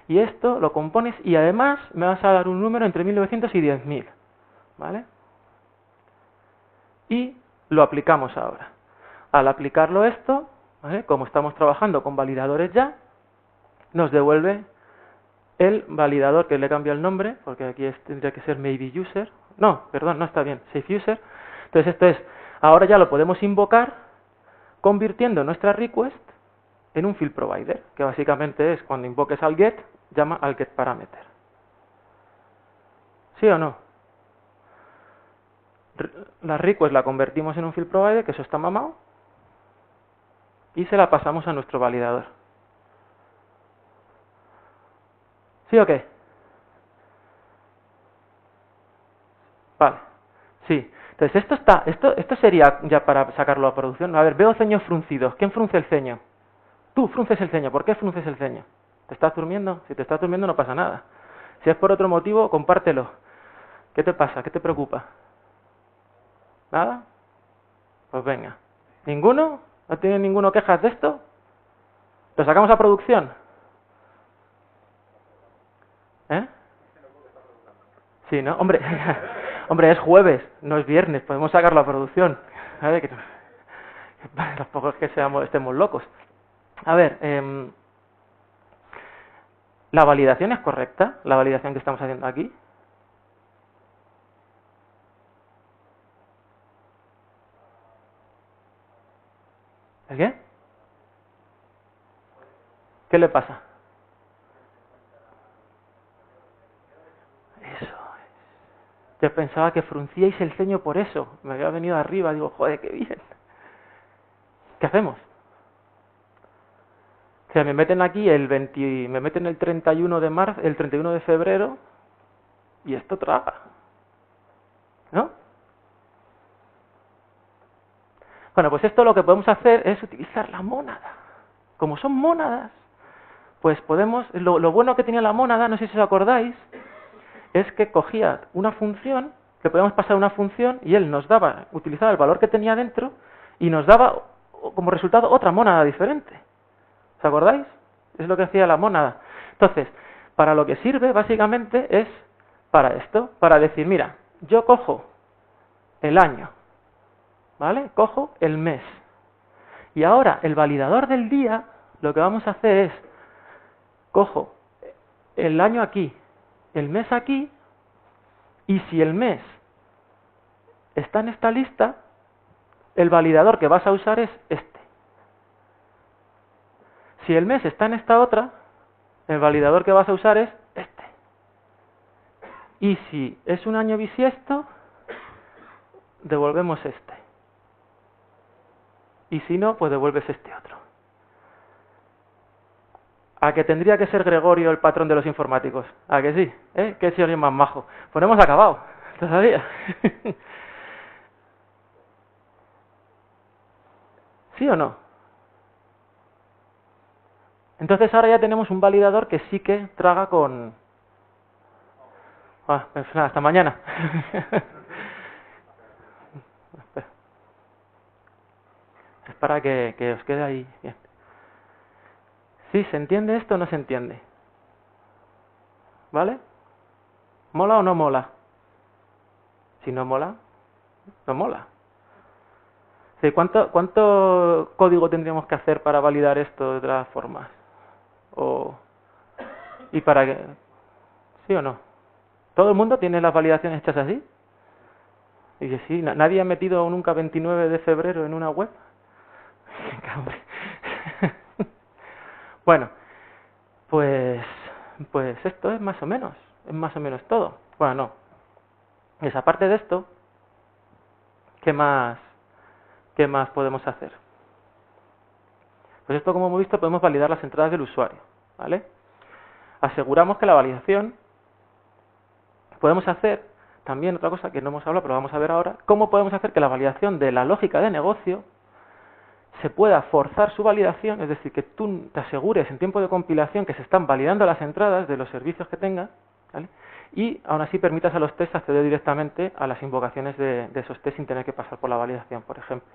Y esto lo compones y además me vas a dar un número entre 1900 y 10.000, ¿vale? Y lo aplicamos ahora. Al aplicarlo esto, ¿vale? Como estamos trabajando con validadores ya, nos devuelve el validador que le cambia el nombre, porque aquí tendría que ser maybe user. No, perdón, no está bien, safe user. Entonces esto es, ahora ya lo podemos invocar convirtiendo nuestra request en un field provider, que básicamente es cuando invoques al get, llama al get parameter. ¿Sí o no? La request la convertimos en un field provider, que eso está mamado, y se la pasamos a nuestro validador. ¿Sí o qué? Vale, sí. Entonces, esto sería ya para sacarlo a producción. A ver, veo ceños fruncidos. ¿Quién frunce el ceño? Tú frunces el ceño. ¿Por qué frunces el ceño? ¿Te estás durmiendo? Si te estás durmiendo no pasa nada. Si es por otro motivo, compártelo. ¿Qué te pasa? ¿Qué te preocupa? ¿Nada? Pues venga. ¿Ninguno? ¿No tiene ninguno quejas de esto? ¿Lo sacamos a producción? ¿Eh? Sí, ¿no? Hombre, hombre, es jueves, no es viernes, podemos sacarlo a producción. A ver, que tampoco es que estemos locos. A ver, ¿la validación es correcta? ¿La validación que estamos haciendo aquí? ¿El qué? ¿Qué le pasa? Eso. Yo pensaba que fruncíais el ceño por eso. Me había venido arriba, digo, joder, qué bien. ¿Qué hacemos? O sea, me meten aquí me meten el 31 de marzo, el 31 de febrero, y esto traga. ¿No? Bueno, pues esto lo que podemos hacer es utilizar la mónada. Como son mónadas, pues podemos... Lo bueno que tenía la mónada, no sé si os acordáis, es que cogía una función, que podíamos pasar una función, y él nos daba, utilizaba el valor que tenía dentro, y nos daba como resultado otra mónada diferente. ¿Os acordáis? Es lo que hacía la mónada. Entonces, para lo que sirve, básicamente, es para esto, para decir, mira, yo cojo el año, ¿vale? Cojo el mes. Y ahora, el validador del día, lo que vamos a hacer es, cojo el año aquí, el mes aquí, y si el mes está en esta lista, el validador que vas a usar es este. Si el mes está en esta otra, el validador que vas a usar es este. Y si es un año bisiesto, devolvemos este. Y si no, pues devuelves este otro. ¿A que tendría que ser Gregorio el patrón de los informáticos? ¿A que sí? ¿Eh? ¿Qué señor más majo? Pues no hemos acabado todavía. ¿Sí o no? Entonces ahora ya tenemos un validador que sí que traga con... pues nada, hasta mañana. Es para que os quede ahí bien. ¿Sí? ¿Se entiende esto o no se entiende? ¿Vale? ¿Mola o no mola? Si no mola, no mola. Sí, ¿cuánto código tendríamos que hacer para validar esto de todas formas? ¿Y para qué? ¿Sí o no? ¿Todo el mundo tiene las validaciones hechas así? Y que sí, ¿nadie ha metido nunca 29 de febrero en una web? Bueno, pues esto es más o menos todo. Bueno, no. Pues aparte de esto, ¿qué más podemos hacer? Pues esto, como hemos visto, podemos validar las entradas del usuario, ¿vale? Aseguramos que la validación, podemos hacer también otra cosa que no hemos hablado, pero vamos a ver ahora, cómo podemos hacer que la validación de la lógica de negocio se pueda forzar su validación, es decir, que tú te asegures en tiempo de compilación que se están validando las entradas de los servicios que tenga, ¿vale? Y aún así permitas a los tests acceder directamente a las invocaciones de esos tests sin tener que pasar por la validación, por ejemplo.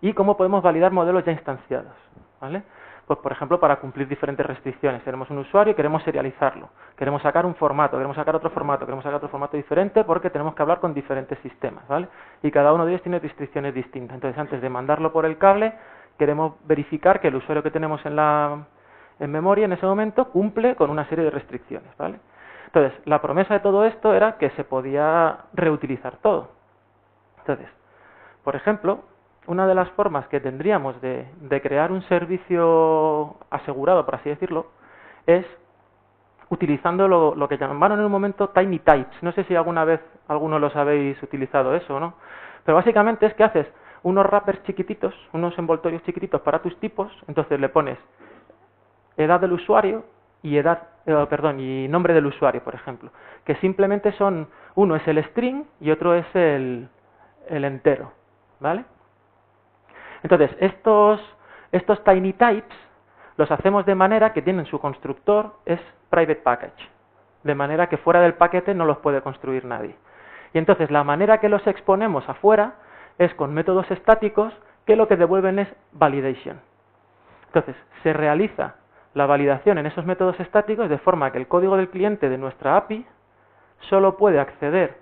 Y cómo podemos validar modelos ya instanciados, ¿vale? Pues, por ejemplo, para cumplir diferentes restricciones. Tenemos un usuario y queremos serializarlo. Queremos sacar un formato, queremos sacar otro formato, queremos sacar otro formato diferente porque tenemos que hablar con diferentes sistemas, ¿vale? Y cada uno de ellos tiene restricciones distintas. Entonces, antes de mandarlo por el cable, queremos verificar que el usuario que tenemos en memoria en ese momento cumple con una serie de restricciones, ¿vale? Entonces, la promesa de todo esto era que se podía reutilizar todo. Entonces, por ejemplo, una de las formas que tendríamos de crear un servicio asegurado, por así decirlo, es utilizando lo que llamaron en un momento Tiny Types. No sé si alguna vez alguno los habéis utilizado eso o no. Pero básicamente es que haces unos wrappers chiquititos, unos envoltorios chiquititos para tus tipos, entonces le pones edad del usuario y y nombre del usuario, por ejemplo, que simplemente son, uno es el string y otro es el el entero, ¿vale? Entonces, estos tiny types los hacemos de manera que tienen su constructor es private package, de manera que fuera del paquete no los puede construir nadie. Y entonces la manera que los exponemos afuera es con métodos estáticos que lo que devuelven es validation. Entonces, se realiza la validación en esos métodos estáticos de forma que el código del cliente de nuestra API solo puede acceder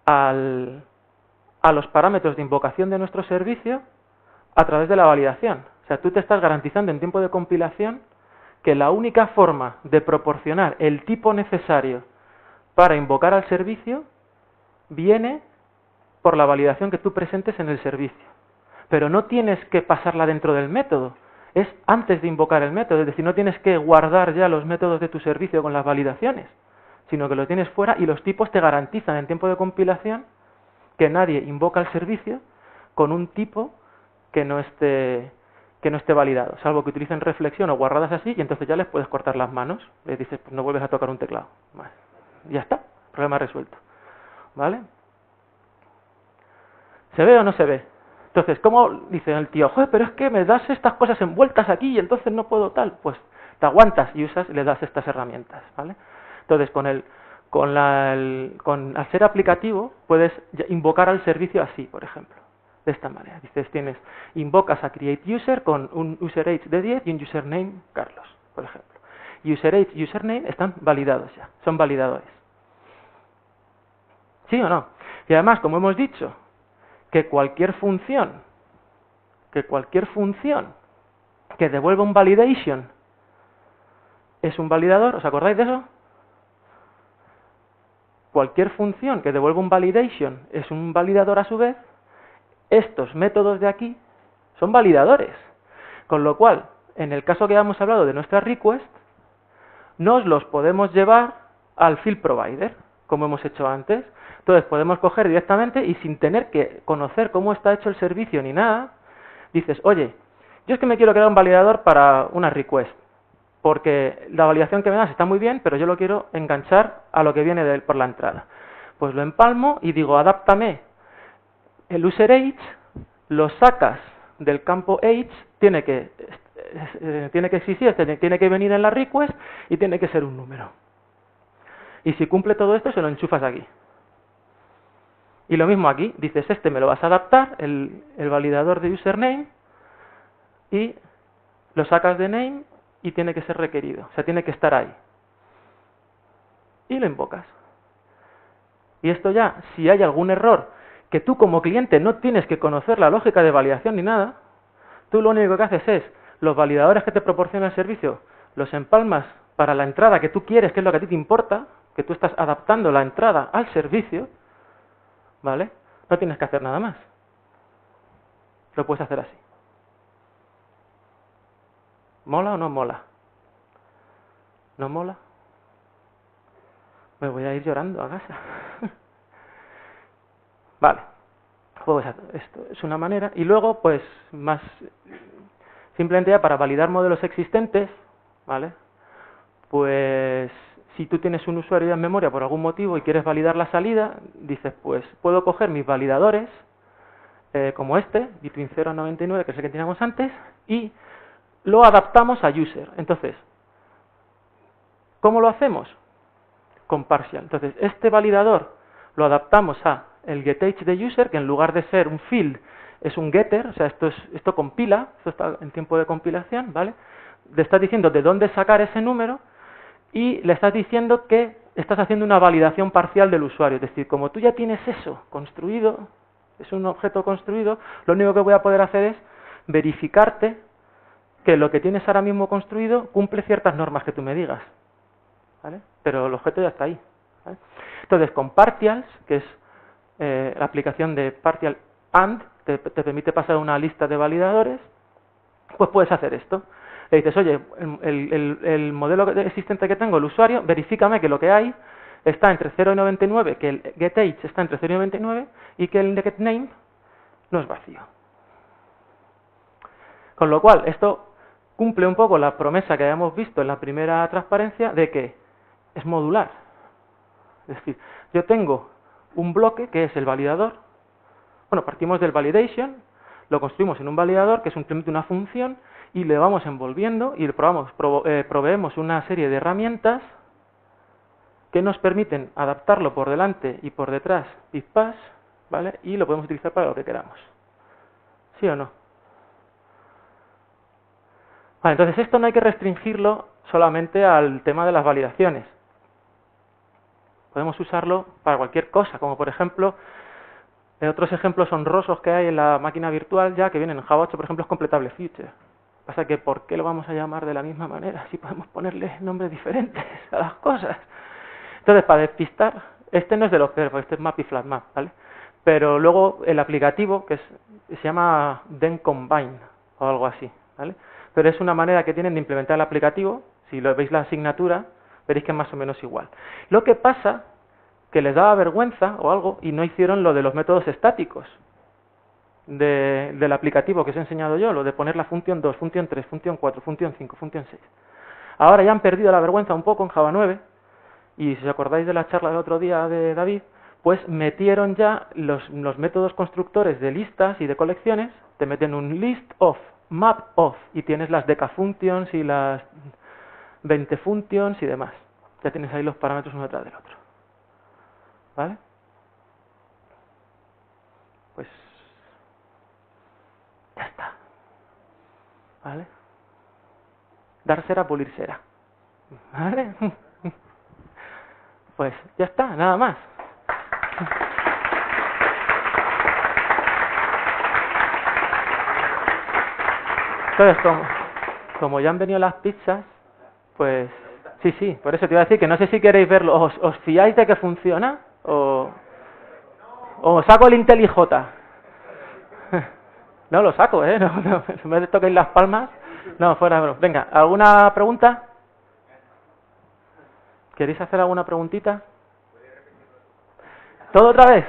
a los parámetros de invocación de nuestro servicio a través de la validación. O sea, tú te estás garantizando en tiempo de compilación que la única forma de proporcionar el tipo necesario para invocar al servicio viene por la validación que tú presentes en el servicio. Pero no tienes que pasarla dentro del método, es antes de invocar el método, es decir, no tienes que guardar ya los métodos de tu servicio con las validaciones, sino que los tienes fuera y los tipos te garantizan en tiempo de compilación que nadie invoca el servicio con un tipo que no esté validado, salvo que utilicen reflexión o guarradas así, y entonces ya les puedes cortar las manos, les dices, pues no vuelves a tocar un teclado. Vale. Ya está, problema resuelto. ¿Vale? ¿Se ve o no se ve? Entonces, ¿cómo dice el tío? Joder, pero es que me das estas cosas envueltas aquí y entonces no puedo tal. Pues te aguantas y le das estas herramientas, ¿vale? Entonces, al ser aplicativo, puedes invocar al servicio así, por ejemplo. De esta manera. Dices, invocas a createUser con un userage de 10 y un username Carlos, por ejemplo. Userage y username están validados ya, son validadores. ¿Sí o no? Y además, como hemos dicho, que cualquier función que devuelva un validation es un validador, ¿os acordáis de eso? Cualquier función que devuelva un validation es un validador a su vez. Estos métodos de aquí son validadores, con lo cual, en el caso que hemos hablado de nuestra request, nos los podemos llevar al field provider, como hemos hecho antes. Entonces podemos coger directamente y sin tener que conocer cómo está hecho el servicio ni nada, dices, oye, yo es que me quiero crear un validador para una request, porque la validación que me das está muy bien, pero yo lo quiero enganchar a lo que viene por la entrada. Pues lo empalmo y digo, adáptame el user age, lo sacas del campo age, tiene que existir, tiene que venir en la request y tiene que ser un número. Y si cumple todo esto, se lo enchufas aquí. Y lo mismo aquí, dices, me lo vas a adaptar, el validador de username, y lo sacas de name y tiene que ser requerido, o sea, tiene que estar ahí. Y lo invocas. Y esto ya, si hay algún error que tú como cliente no tienes que conocer la lógica de validación ni nada, tú lo único que haces es, los validadores que te proporciona el servicio, los empalmas para la entrada que tú quieres, que es lo que a ti te importa, que tú estás adaptando la entrada al servicio, ¿vale? No tienes que hacer nada más. Lo puedes hacer así. ¿Mola o no mola? ¿No mola? Me voy a ir llorando a casa. Vale. Pues esto es una manera. Y luego, pues, más simplemente ya para validar modelos existentes, ¿vale? Pues, si tú tienes un usuario ya en memoria por algún motivo y quieres validar la salida, dices, pues, puedo coger mis validadores, como between 0 y 99, que es el que teníamos antes, y lo adaptamos a user. Entonces, ¿cómo lo hacemos? Con partial. Entonces, este validador lo adaptamos a el getAge de user, que en lugar de ser un field, es un getter, o sea, esto compila, esto está en tiempo de compilación, ¿vale? Le estás diciendo de dónde sacar ese número y le estás diciendo que estás haciendo una validación parcial del usuario. Es decir, como tú ya tienes eso construido, es un objeto construido, lo único que voy a poder hacer es verificarte que lo que tienes ahora mismo construido cumple ciertas normas que tú me digas, ¿vale? Pero el objeto ya está ahí, ¿vale? Entonces, con partials, que es la aplicación de partial AND, te permite pasar una lista de validadores, pues puedes hacer esto. Le dices, oye, el modelo existente que tengo, el usuario, verifícame que lo que hay está entre 0 y 99, que el getAge está entre 0 y 99 y que el getName no es vacío. Con lo cual, esto cumple un poco la promesa que habíamos visto en la primera transparencia de que es modular. Es decir, yo tengo un bloque que es el validador, Bueno, partimos del validation, lo construimos en un validador, que es simplemente una función, y le vamos envolviendo y le proveemos una serie de herramientas que nos permiten adaptarlo por delante y por detrás, pip-pas, ¿vale? Y lo podemos utilizar para lo que queramos. ¿Sí o no? Vale, entonces esto no hay que restringirlo solamente al tema de las validaciones. Podemos usarlo para cualquier cosa, como por ejemplo, otros ejemplos honrosos que hay en la máquina virtual ya que vienen en Java 8, por ejemplo, es completable feature. Pasa que ¿por qué lo vamos a llamar de la misma manera si podemos ponerle nombres diferentes a las cosas? Entonces, para despistar, este no es de los peores, este es Map y FlatMap, ¿vale? Pero luego el aplicativo, se llama Den Combine o algo así, ¿vale? Pero es una manera que tienen de implementar el aplicativo. Si lo veis la asignatura, veréis que es más o menos igual. Lo que pasa que les daba vergüenza o algo y no hicieron lo de los métodos estáticos del aplicativo que os he enseñado yo, lo de poner la función 2, función 3, función 4, función 5, función 6. Ahora ya han perdido la vergüenza un poco en Java 9 y si os acordáis de la charla del otro día de David, pues metieron ya los métodos constructores de listas y de colecciones, te meten un list of, map of y tienes las deca functions y las 20 functions y demás. Ya tienes ahí los parámetros uno detrás del otro. ¿Vale? Pues ya está. ¿Vale? Dar cera, pulir cera. ¿Vale? Pues ya está, nada más. Entonces, como ya han venido las pizzas, pues sí, por eso te iba a decir que no sé si queréis verlo. ¿Os fiáis de que funciona? ¿O saco el Intel IJ? No lo saco, ¿eh? No me toquéis las palmas. No, fuera, bro. Venga, ¿alguna pregunta? ¿Queréis hacer alguna preguntita? ¿Todo otra vez?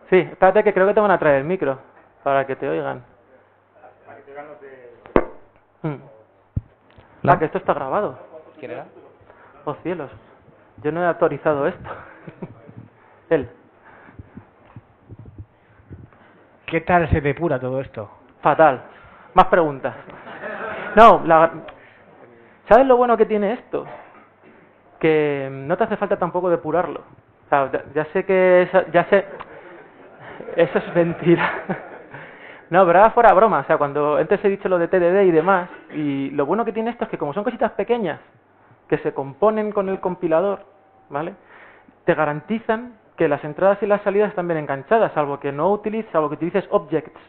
Sí, espérate que creo que te van a traer el micro para que te oigan. Que esto está grabado. ¿Quién era? Oh cielos, yo no he autorizado esto. Él. ¿Qué tal se depura todo esto? Fatal. Más preguntas. No, ¿sabes lo bueno que tiene esto? Que no te hace falta tampoco depurarlo. O sea, ya sé que eso es mentira. No, pero ahora fuera broma. O sea, cuando antes he dicho lo de TDD y demás, y lo bueno que tiene esto es que como son cositas pequeñas que se componen con el compilador, ¿vale? Te garantizan que las entradas y las salidas están bien enganchadas, salvo que utilices objects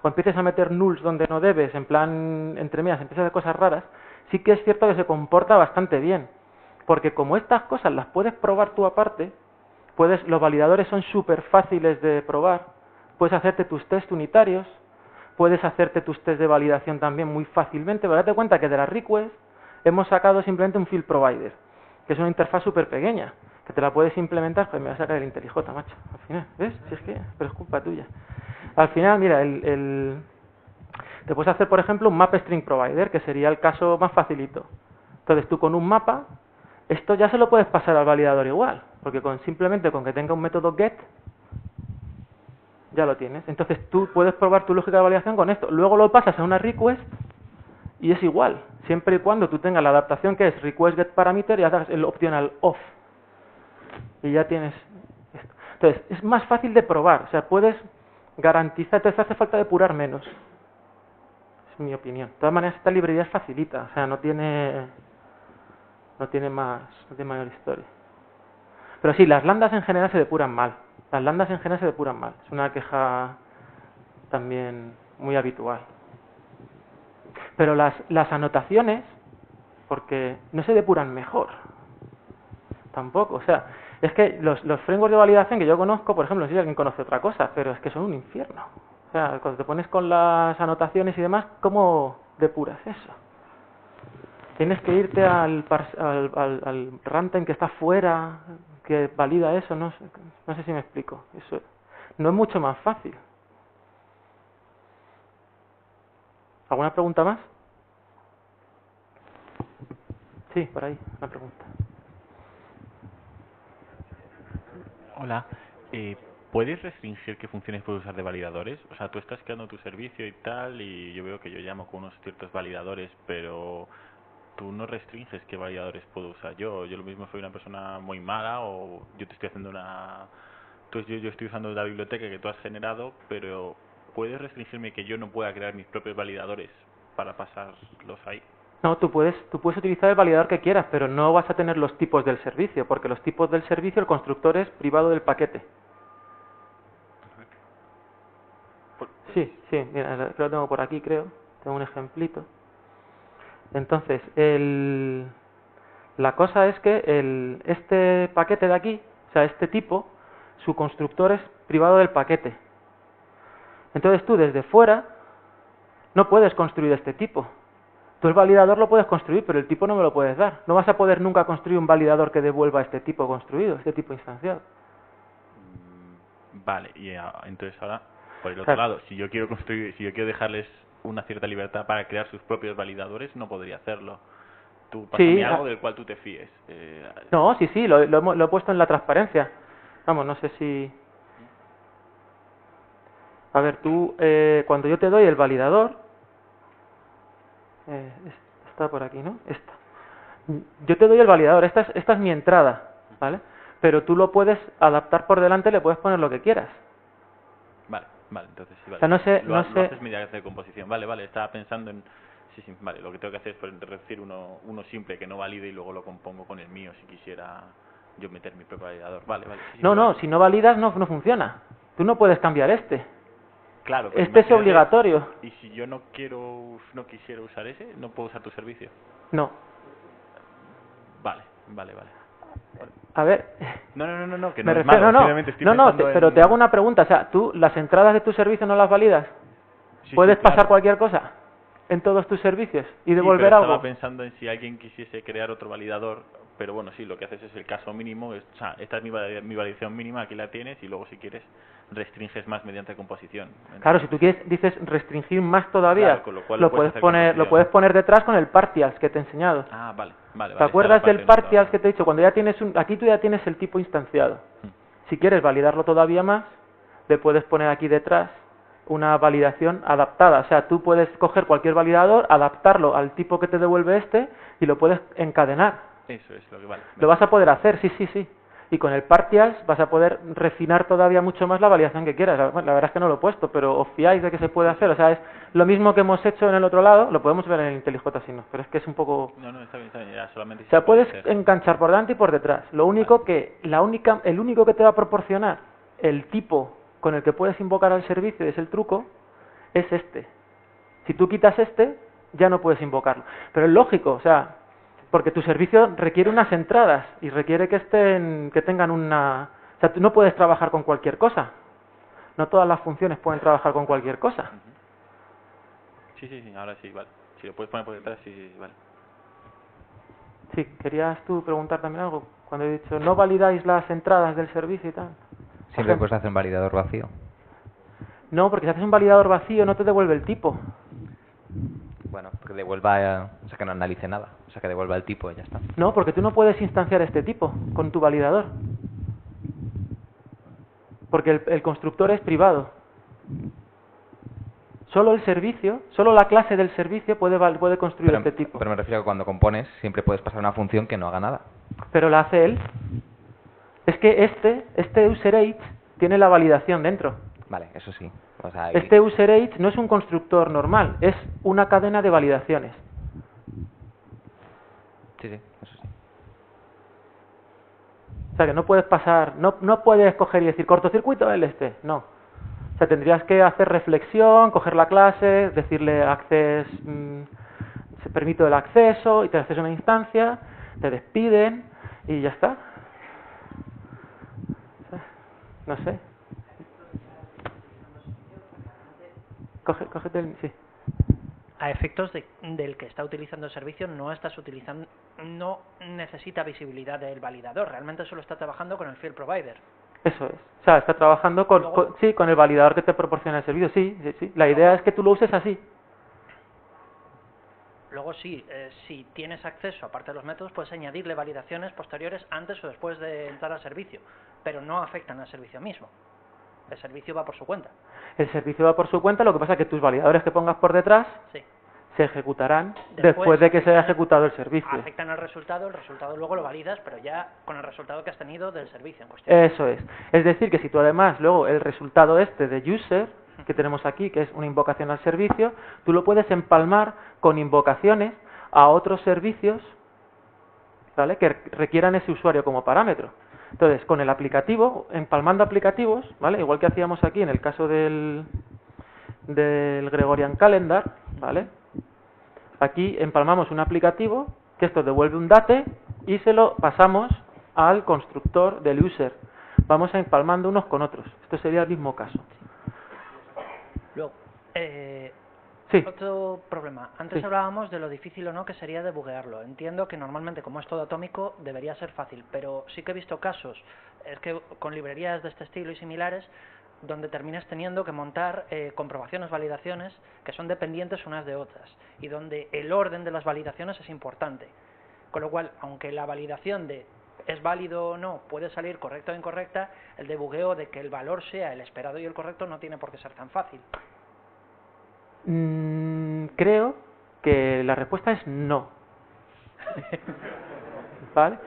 o empieces a meter nulls donde no debes, en plan, entre medias, empiezas a hacer cosas raras. Sí que es cierto que se comporta bastante bien, porque como estas cosas las puedes probar tú aparte, los validadores son súper fáciles de probar, puedes hacerte tus test unitarios, puedes hacerte tus test de validación también muy fácilmente, pero date cuenta que de la request hemos sacado simplemente un field provider, que es una interfaz súper pequeña, que te la puedes implementar. Pues me va a sacar el IntelliJ, macho, al final, ¿ves? Si es que, pero es culpa tuya. Al final, mira, te puedes hacer, por ejemplo, un map string provider, que sería el caso más facilito. Entonces tú con un mapa, esto ya se lo puedes pasar al validador igual, porque simplemente con que tenga un método get, ya lo tienes. Entonces tú puedes probar tu lógica de validación con esto. Luego lo pasas a una request y es igual, siempre y cuando tú tengas la adaptación que es request get parameter y hagas el optional off. Y ya tienes esto. Entonces, es más fácil de probar, o sea, puedes garantizar, entonces hace falta depurar menos. Es mi opinión. De todas maneras, esta librería es facilita, o sea, no tiene mayor historia. Pero sí, las lambdas en general se depuran mal. Las lambdas en general se depuran mal. Es una queja también muy habitual. Pero las anotaciones, porque no se depuran mejor. Tampoco, o sea, es que los frameworks de validación que yo conozco, por ejemplo, no sé si alguien conoce otra cosa, pero es que son un infierno. O sea, cuando te pones con las anotaciones y demás, ¿cómo depuras eso? Tienes que irte al runtime que está fuera, que valida eso, no sé si me explico. Eso no es mucho más fácil. ¿Alguna pregunta más? Sí, por ahí, una pregunta. Hola, ¿puedes restringir qué funciones puedes usar de validadores? O sea, tú estás creando tu servicio y tal, y yo veo que yo llamo con unos ciertos validadores, pero tú no restringes qué validadores puedo usar yo. Yo lo mismo soy una persona muy mala, o yo te estoy haciendo una... yo estoy usando la biblioteca que tú has generado, pero ¿puedes restringirme que yo no pueda crear mis propios validadores para pasarlos ahí? No, tú puedes utilizar el validador que quieras, pero no vas a tener los tipos del servicio, porque los tipos del servicio, el constructor es privado del paquete. Sí, sí, mira, creo que lo tengo por aquí, creo. Tengo un ejemplito. Entonces, la cosa es que este paquete de aquí, o sea, este tipo, su constructor es privado del paquete. Entonces tú desde fuera no puedes construir este tipo. Tú el validador lo puedes construir, pero el tipo no me lo puedes dar. No vas a poder nunca construir un validador que devuelva este tipo construido, este tipo instanciado. Vale, y entonces ahora, por el otro Claro. lado, si yo quiero construir, si yo quiero dejarles una cierta libertad para crear sus propios validadores, no podría hacerlo. Tú pásame Sí, algo del cual tú te fíes. no, sí, sí, lo he puesto en la transparencia. Vamos, no sé si... A ver, tú, cuando yo te doy el validador, está por aquí, ¿no? Esta. Yo te doy el validador, esta es mi entrada, ¿vale? Pero tú lo puedes adaptar por delante, le puedes poner lo que quieras. Vale, vale, entonces sí, O vale. sea, no sé, Lo no sé... haces mediante composición. Vale, vale, estaba pensando en... Sí, sí, vale, lo que tengo que hacer es reducir uno simple que no valide y luego lo compongo con el mío si quisiera yo meter mi propio validador. Vale, vale. Sí, sí, No, no, vale. si no validas no funciona. Tú no puedes cambiar este. Claro, pero Este es imagínate, obligatorio. y si yo no quisiera usar ese, no puedo usar tu servicio. No. Vale, vale, vale. A ver, No, que me no es refiero, malo, no, no, simplemente estoy no, no, pensando pero te en... hago una pregunta, o sea, tú las entradas de tu servicio no las validas. Sí, ¿Puedes sí, pasar claro. cualquier cosa en todos tus servicios y Sí, pero devolver estaba algo? pensando en si alguien quisiese crear otro validador, pero bueno, sí, lo que haces es el caso mínimo, o sea, esta es mi validación mínima, aquí la tienes, y luego si quieres restringes más mediante composición. Claro, si tú Sí. quieres, dices restringir más todavía, Claro, con lo cual lo puedes hacer lo composición. puedes poner detrás con el partials que te he enseñado. Ah, vale, vale, ¿Te vale, esa era la acuerdas parte del que no partials estaba... que te he dicho? Cuando ya tienes aquí tú ya tienes el tipo instanciado. Si quieres validarlo todavía más, le puedes poner aquí detrás una validación adaptada. O sea, tú puedes coger cualquier validador, adaptarlo al tipo que te devuelve este y lo puedes encadenar. Eso es lo que vale. Lo vas a poder hacer, sí, sí, sí. Y con el partials vas a poder refinar todavía mucho más la validación que quieras. Bueno, la verdad es que no lo he puesto, pero os fiáis de que se puede hacer. O sea, es lo mismo que hemos hecho en el otro lado, lo podemos ver en el IntelliJ si no, pero es que es un poco... No, está bien, ya solamente O si se sea, puede puedes hacer. enganchar por delante y por detrás. Lo único que, el único que te va a proporcionar el tipo con el que puedes invocar al servicio, es el truco, es este. Si tú quitas este, ya no puedes invocarlo. Pero es lógico, o sea, porque tu servicio requiere unas entradas y requiere que tengan una... O sea, tú no puedes trabajar con cualquier cosa. No todas las funciones pueden trabajar con cualquier cosa. Sí, ahora sí, vale. Si lo puedes poner por detrás, sí, vale. Sí, querías tú preguntar también algo. Cuando he dicho, no validáis las entradas del servicio y tal. Siempre puedes hacer un validador vacío. No, porque si haces un validador vacío no te devuelve el tipo. Bueno, que devuelva, o sea, que no analice nada. O sea, que devuelva el tipo y ya está. No, porque tú no puedes instanciar este tipo con tu validador. Porque el constructor es privado. Solo el servicio, solo la clase del servicio puede construir este tipo. Pero me refiero a que cuando compones siempre puedes pasar una función que no haga nada. Pero la hace él. Es que este userage tiene la validación dentro. Vale, eso sí. O sea, Este userage no es un constructor normal, es una cadena de validaciones. Sí, eso sí. O sea que no puedes pasar, no puedes coger y decir cortocircuito no. O sea, tendrías que hacer reflexión, coger la clase, decirle se permite el acceso y te haces una instancia, te despiden y ya está. No sé. Cógete el... Sí. A efectos del que está utilizando el servicio no necesita visibilidad del validador, realmente solo está trabajando con el field provider. Eso es. O sea, está trabajando con el validador que te proporciona el servicio. Sí. La idea es que tú lo uses así. Luego sí, si tienes acceso, aparte de los métodos, puedes añadirle validaciones posteriores antes o después de entrar al servicio, pero no afectan al servicio mismo. El servicio va por su cuenta. El servicio va por su cuenta, lo que pasa es que tus validadores que pongas por detrás Sí. se ejecutarán después de que se haya ejecutado el servicio. Afectan al resultado, el resultado luego lo validas, pero ya con el resultado que has tenido del servicio en cuestión. Eso es. Es decir, que si tú además luego el resultado este de user que tenemos aquí, que es una invocación al servicio, tú lo puedes empalmar con invocaciones a otros servicios, ¿vale?, que requieran ese usuario como parámetro. Entonces, con el aplicativo, empalmando aplicativos, ¿vale?, igual que hacíamos aquí en el caso del Gregorian Calendar, ¿vale?, aquí empalmamos un aplicativo, que esto devuelve un date y se lo pasamos al constructor del user. Vamos a empalmando unos con otros. Esto sería el mismo caso. Luego, Sí. otro problema. Antes Sí. hablábamos de lo difícil o no que sería debuguearlo. Entiendo que normalmente, como es todo atómico, debería ser fácil, pero sí que he visto casos, es que con librerías de este estilo y similares, donde terminas teniendo que montar comprobaciones, validaciones, que son dependientes unas de otras, y donde el orden de las validaciones es importante. Con lo cual, aunque la validación de es válido o no puede salir correcta o incorrecta, el debugueo de que el valor sea el esperado y el correcto no tiene por qué ser tan fácil. Creo que la respuesta es no. ¿Vale?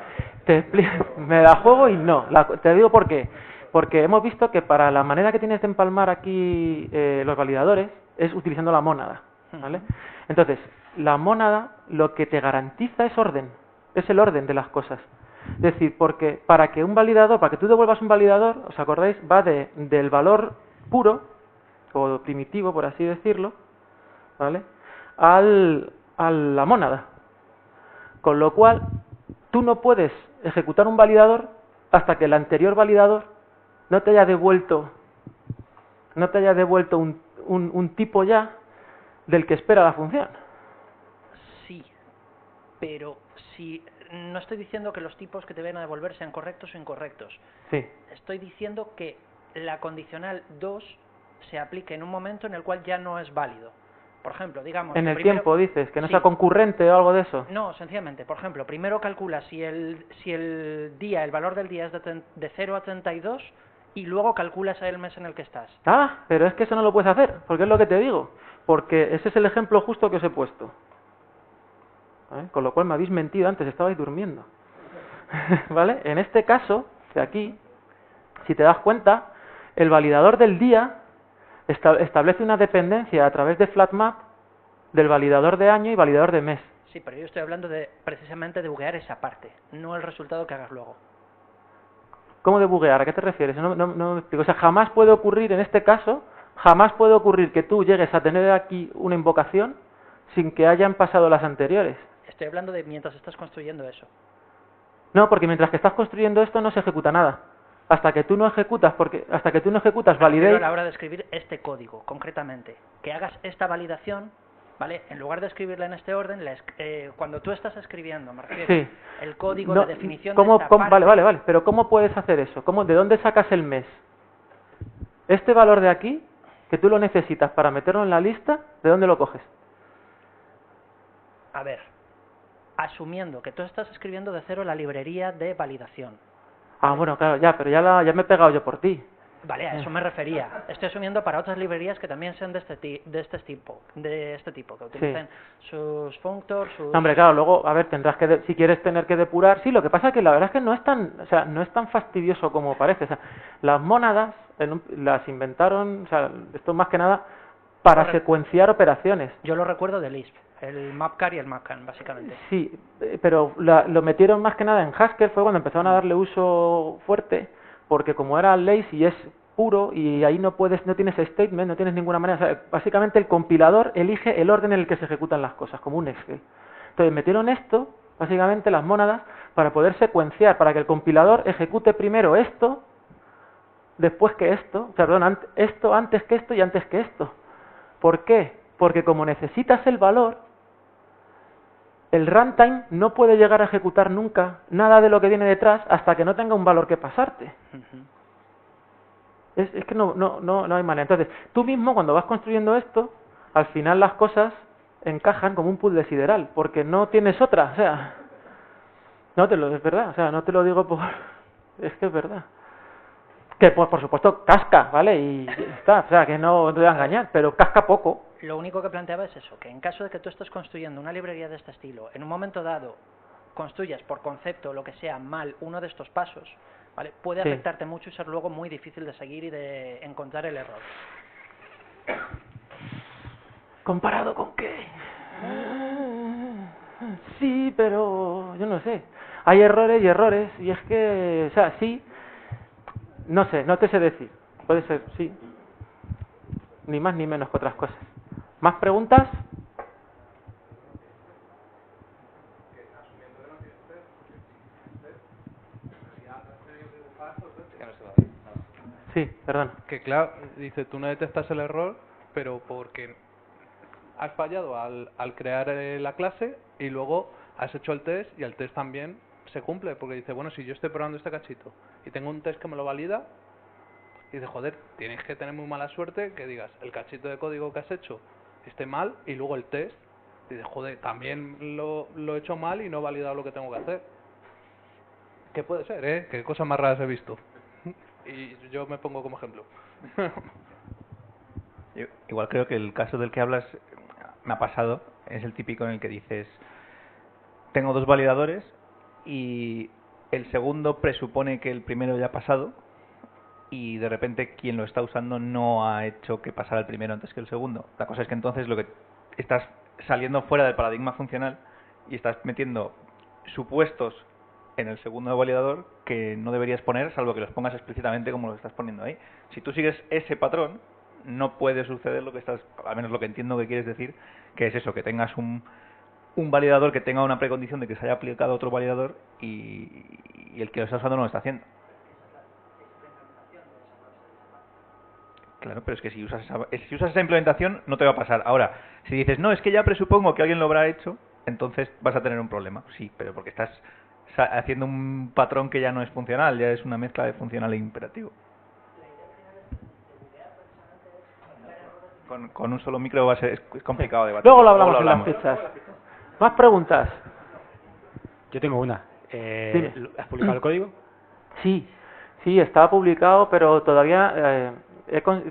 Me la juego y no. Te digo por qué. Porque hemos visto que para la manera que tienes de empalmar aquí los validadores es utilizando la mónada, ¿vale? Entonces, la mónada lo que te garantiza es orden, es el orden de las cosas. Es decir, porque para que un validador, para que tú devuelvas un validador, ¿os acordáis? Va del valor puro, o primitivo, por así decirlo, ¿vale?, a la mónada. Con lo cual, tú no puedes ejecutar un validador hasta que el anterior validador no te haya devuelto un tipo ya del que espera la función. Sí, pero si no estoy diciendo que los tipos que te vayan a devolver sean correctos o incorrectos. Sí. Estoy diciendo que la condicional 2 se aplique en un momento en el cual ya no es válido. Por ejemplo, digamos... En que el primero- tiempo, dices, que no Sí. sea concurrente o algo de eso. No, sencillamente, por ejemplo, primero calcula si el día, el valor del día es de 0 a 32 y luego calculas el mes en el que estás. Ah, pero es que eso no lo puedes hacer, porque es lo que te digo. Porque ese es el ejemplo justo que os he puesto. ¿Vale? Con lo cual me habéis mentido antes, estabais durmiendo. ¿Vale? En este caso, de aquí, si te das cuenta, el validador del día establece una dependencia a través de flatmap del validador de año y validador de mes. Sí, pero yo estoy hablando de precisamente de buguear esa parte, no el resultado que hagas luego. ¿Cómo de buguear? ¿A qué te refieres? No me explico. O sea, jamás puede ocurrir, en este caso, jamás puede ocurrir que tú llegues a tener aquí una invocación sin que hayan pasado las anteriores. Estoy hablando de mientras estás construyendo eso. No, porque mientras que estás construyendo esto no se ejecuta nada. Hasta que tú no ejecutas, validate. Pero a la hora de escribir este código, concretamente, que hagas esta validación, ¿vale? En lugar de escribirla en este orden, cuando tú estás escribiendo, me refiero, Sí. el código No, de definición ¿cómo- de esta cómo- parte... Vale, pero ¿cómo puedes hacer eso? ¿De dónde sacas el mes? Este valor de aquí, que tú lo necesitas para meterlo en la lista, ¿de dónde lo coges? A ver, asumiendo que tú estás escribiendo de cero la librería de validación. Ah, bueno, claro, ya, pero ya me he pegado yo por ti. Vale, a eso me refería. Estoy asumiendo para otras librerías que también sean de este tipo, que utilicen sus functors, sus... No, hombre, claro, luego, a ver, tendrás que, si quieres tener que depurar, sí, lo que pasa es que la verdad es que no es tan fastidioso como parece. O sea, las mónadas las inventaron, o sea, esto más que nada para secuenciar operaciones. Yo lo recuerdo de Lisp, el mapcar y el mapcan, básicamente. Sí, pero lo metieron más que nada en Haskell, fue cuando empezaron a darle uso fuerte, porque como era lazy es puro y ahí no tienes statement, no tienes ninguna manera, o sea, básicamente el compilador elige el orden en el que se ejecutan las cosas, como un Excel. Entonces metieron esto, básicamente las mónadas, para poder secuenciar, para que el compilador ejecute primero esto, después que esto, perdón, esto antes que esto y antes que esto. ¿Por qué? Porque como necesitas el valor, el runtime no puede llegar a ejecutar nunca nada de lo que viene detrás hasta que no tenga un valor que pasarte. Es que no hay manera. Entonces, tú mismo cuando vas construyendo esto, al final las cosas encajan como un puzzle sideral, porque no tienes otra, o sea, es verdad, o sea, no te lo digo por... es que es verdad. Que por supuesto casca, ¿vale? Y está, o sea, que no te voy a engañar, pero casca poco. Lo único que planteaba es eso, que en caso de que tú estés construyendo una librería de este estilo, en un momento dado construyas por concepto o lo que sea mal uno de estos pasos, ¿vale? Puede Sí. afectarte mucho y ser luego muy difícil de seguir y de encontrar el error. ¿Comparado con qué? Sí, pero yo no sé. Hay errores y errores, y es que, o sea, sí, no sé, no te sé decir. Puede ser, sí. Ni más ni menos que otras cosas. ¿Más preguntas? Sí, perdón. Que claro, dice, tú no detectas el error, pero porque has fallado al crear la clase y luego has hecho el test y el test también se cumple, porque dice, bueno, si yo estoy probando este cachito y tengo un test que me lo valida, dice, joder, tienes que tener muy mala suerte que digas, el cachito de código que has hecho esté mal y luego el test, dice, joder, también lo he hecho mal y no he validado lo que tengo que hacer. ¿Qué puede ser, eh? ¿Qué cosas más raras he visto? Y yo me pongo como ejemplo. Yo igual creo que el caso del que hablas me ha pasado, es el típico en el que dices, tengo dos validadores y el segundo presupone que el primero ya ha pasado y de repente quien lo está usando no ha hecho que pasara el primero antes que el segundo. La cosa es que entonces lo que estás saliendo fuera del paradigma funcional y estás metiendo supuestos en el segundo validador que no deberías poner, salvo que los pongas explícitamente como lo estás poniendo ahí. Si tú sigues ese patrón, no puede suceder lo que estás, al menos lo que entiendo que quieres decir, que es eso, que tengas un validador que tenga una precondición de que se haya aplicado otro validador y el que lo está usando no lo está haciendo. Claro, pero es que si usas esa implementación no te va a pasar. Ahora, si dices, no, es que ya presupongo que alguien lo habrá hecho, entonces vas a tener un problema. Sí, pero porque estás haciendo un patrón que ya no es funcional, ya es una mezcla de funcional e imperativo. Con un solo micro va a ser es complicado debatir. Luego lo hablamos en las fichas. ¿Más preguntas? Yo tengo una. Dime. ¿Has publicado el código? Sí, estaba publicado, pero todavía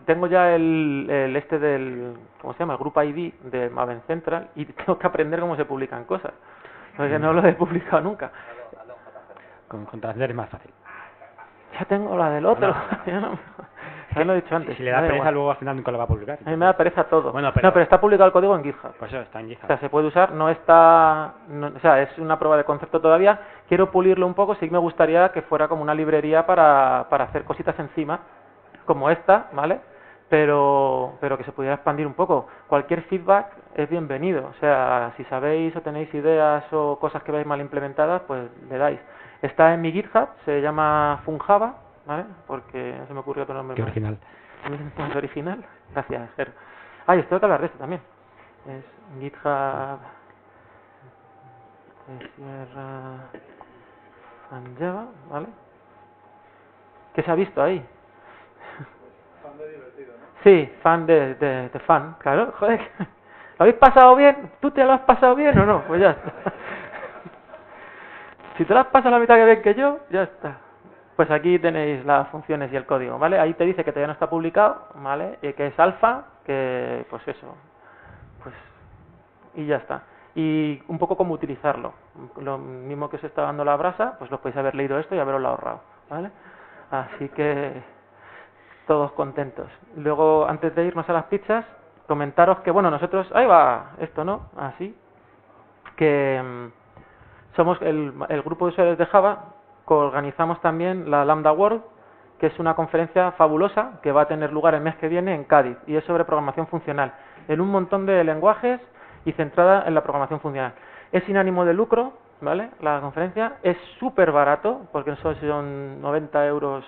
tengo ya el este del, ¿cómo se llama? El Group ID de Maven Central y tengo que aprender cómo se publican cosas, porque no lo he publicado nunca. Con Transler es más fácil. Ya tengo la del otro. Ya lo he dicho antes. Si le da me da pereza, igual. luego al final nunca lo va a publicar. A mí me da pereza todo. Bueno, No, pero está publicado el código en GitHub. Pues eso, está en O GitHub. sea, se puede usar, no está... o sea, es una prueba de concepto todavía. Quiero pulirlo un poco, sí que me gustaría que fuera como una librería para hacer cositas encima, como esta, ¿vale? Pero que se pudiera expandir un poco. Cualquier feedback es bienvenido. O sea, si sabéis o tenéis ideas o cosas que veis mal implementadas, pues le dais. Está en mi GitHub, se llama Funjava, ¿vale? Porque no se me ocurrió otro nombre. Qué más. original. ¿Es original? Gracias, Ger. Ah, y esto que hablar de esto también. Es GitHub Sierra Fan Java, ¿vale? ¿Qué se ha visto ahí? Fan de divertido, ¿no? Sí, fan de fan, claro. Joder, ¿lo habéis pasado bien? ¿Tú te lo has pasado bien o no? Pues ya está. Si te lo has pasado la mitad que bien que yo, ya está. Pues aquí tenéis las funciones y el código, ¿vale? Ahí te dice que todavía no está publicado, ¿vale? Y que es alfa, que pues eso, pues y ya está. Y un poco cómo utilizarlo. Lo mismo que os está dando la brasa, pues lo podéis haber leído esto y haberlo ahorrado, ¿vale? Así que todos contentos. Luego, antes de irnos a las pizzas, comentaros que, bueno, nosotros, ahí va esto, ¿no? Así, que somos el grupo de usuarios de Java, organizamos también la Lambda World, que es una conferencia fabulosa que va a tener lugar el mes que viene en Cádiz y es sobre programación funcional, en un montón de lenguajes y centrada en la programación funcional. Es sin ánimo de lucro, ¿vale? La conferencia es súper barato, porque eso son 90 euros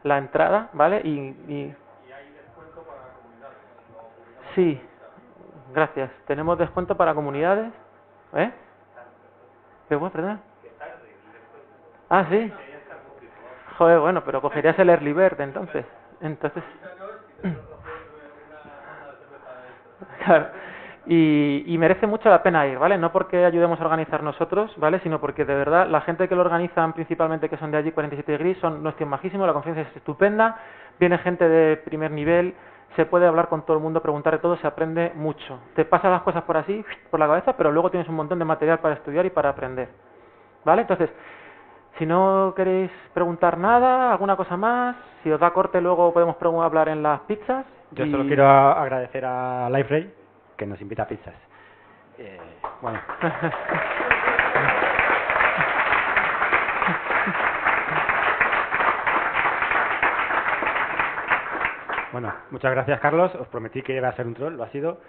la entrada, ¿vale? Y hay descuento para comunidades. Sí, gracias. Tenemos descuento para comunidades. ¿Eh? ¿Qué bueno, perdón? Ah, sí. Joder, bueno, pero cogerías el Early Bird entonces. Claro. y merece mucho la pena ir, ¿vale? No porque ayudemos a organizar nosotros, ¿vale? Sino porque de verdad la gente que lo organizan, principalmente que son de allí 47 Degrees, son unos tíos majísimos, la conferencia es estupenda, viene gente de primer nivel, se puede hablar con todo el mundo, preguntar de todo, se aprende mucho. Te pasan las cosas por así, por la cabeza, pero luego tienes un montón de material para estudiar y para aprender, ¿vale? Entonces, si no queréis preguntar nada, alguna cosa más, si os da corte luego podemos hablar en las pizzas. Yo solo quiero agradecer a LifeRay que nos invita a pizzas. Bueno. Bueno, muchas gracias, Carlos. Os prometí que iba a ser un troll, lo ha sido.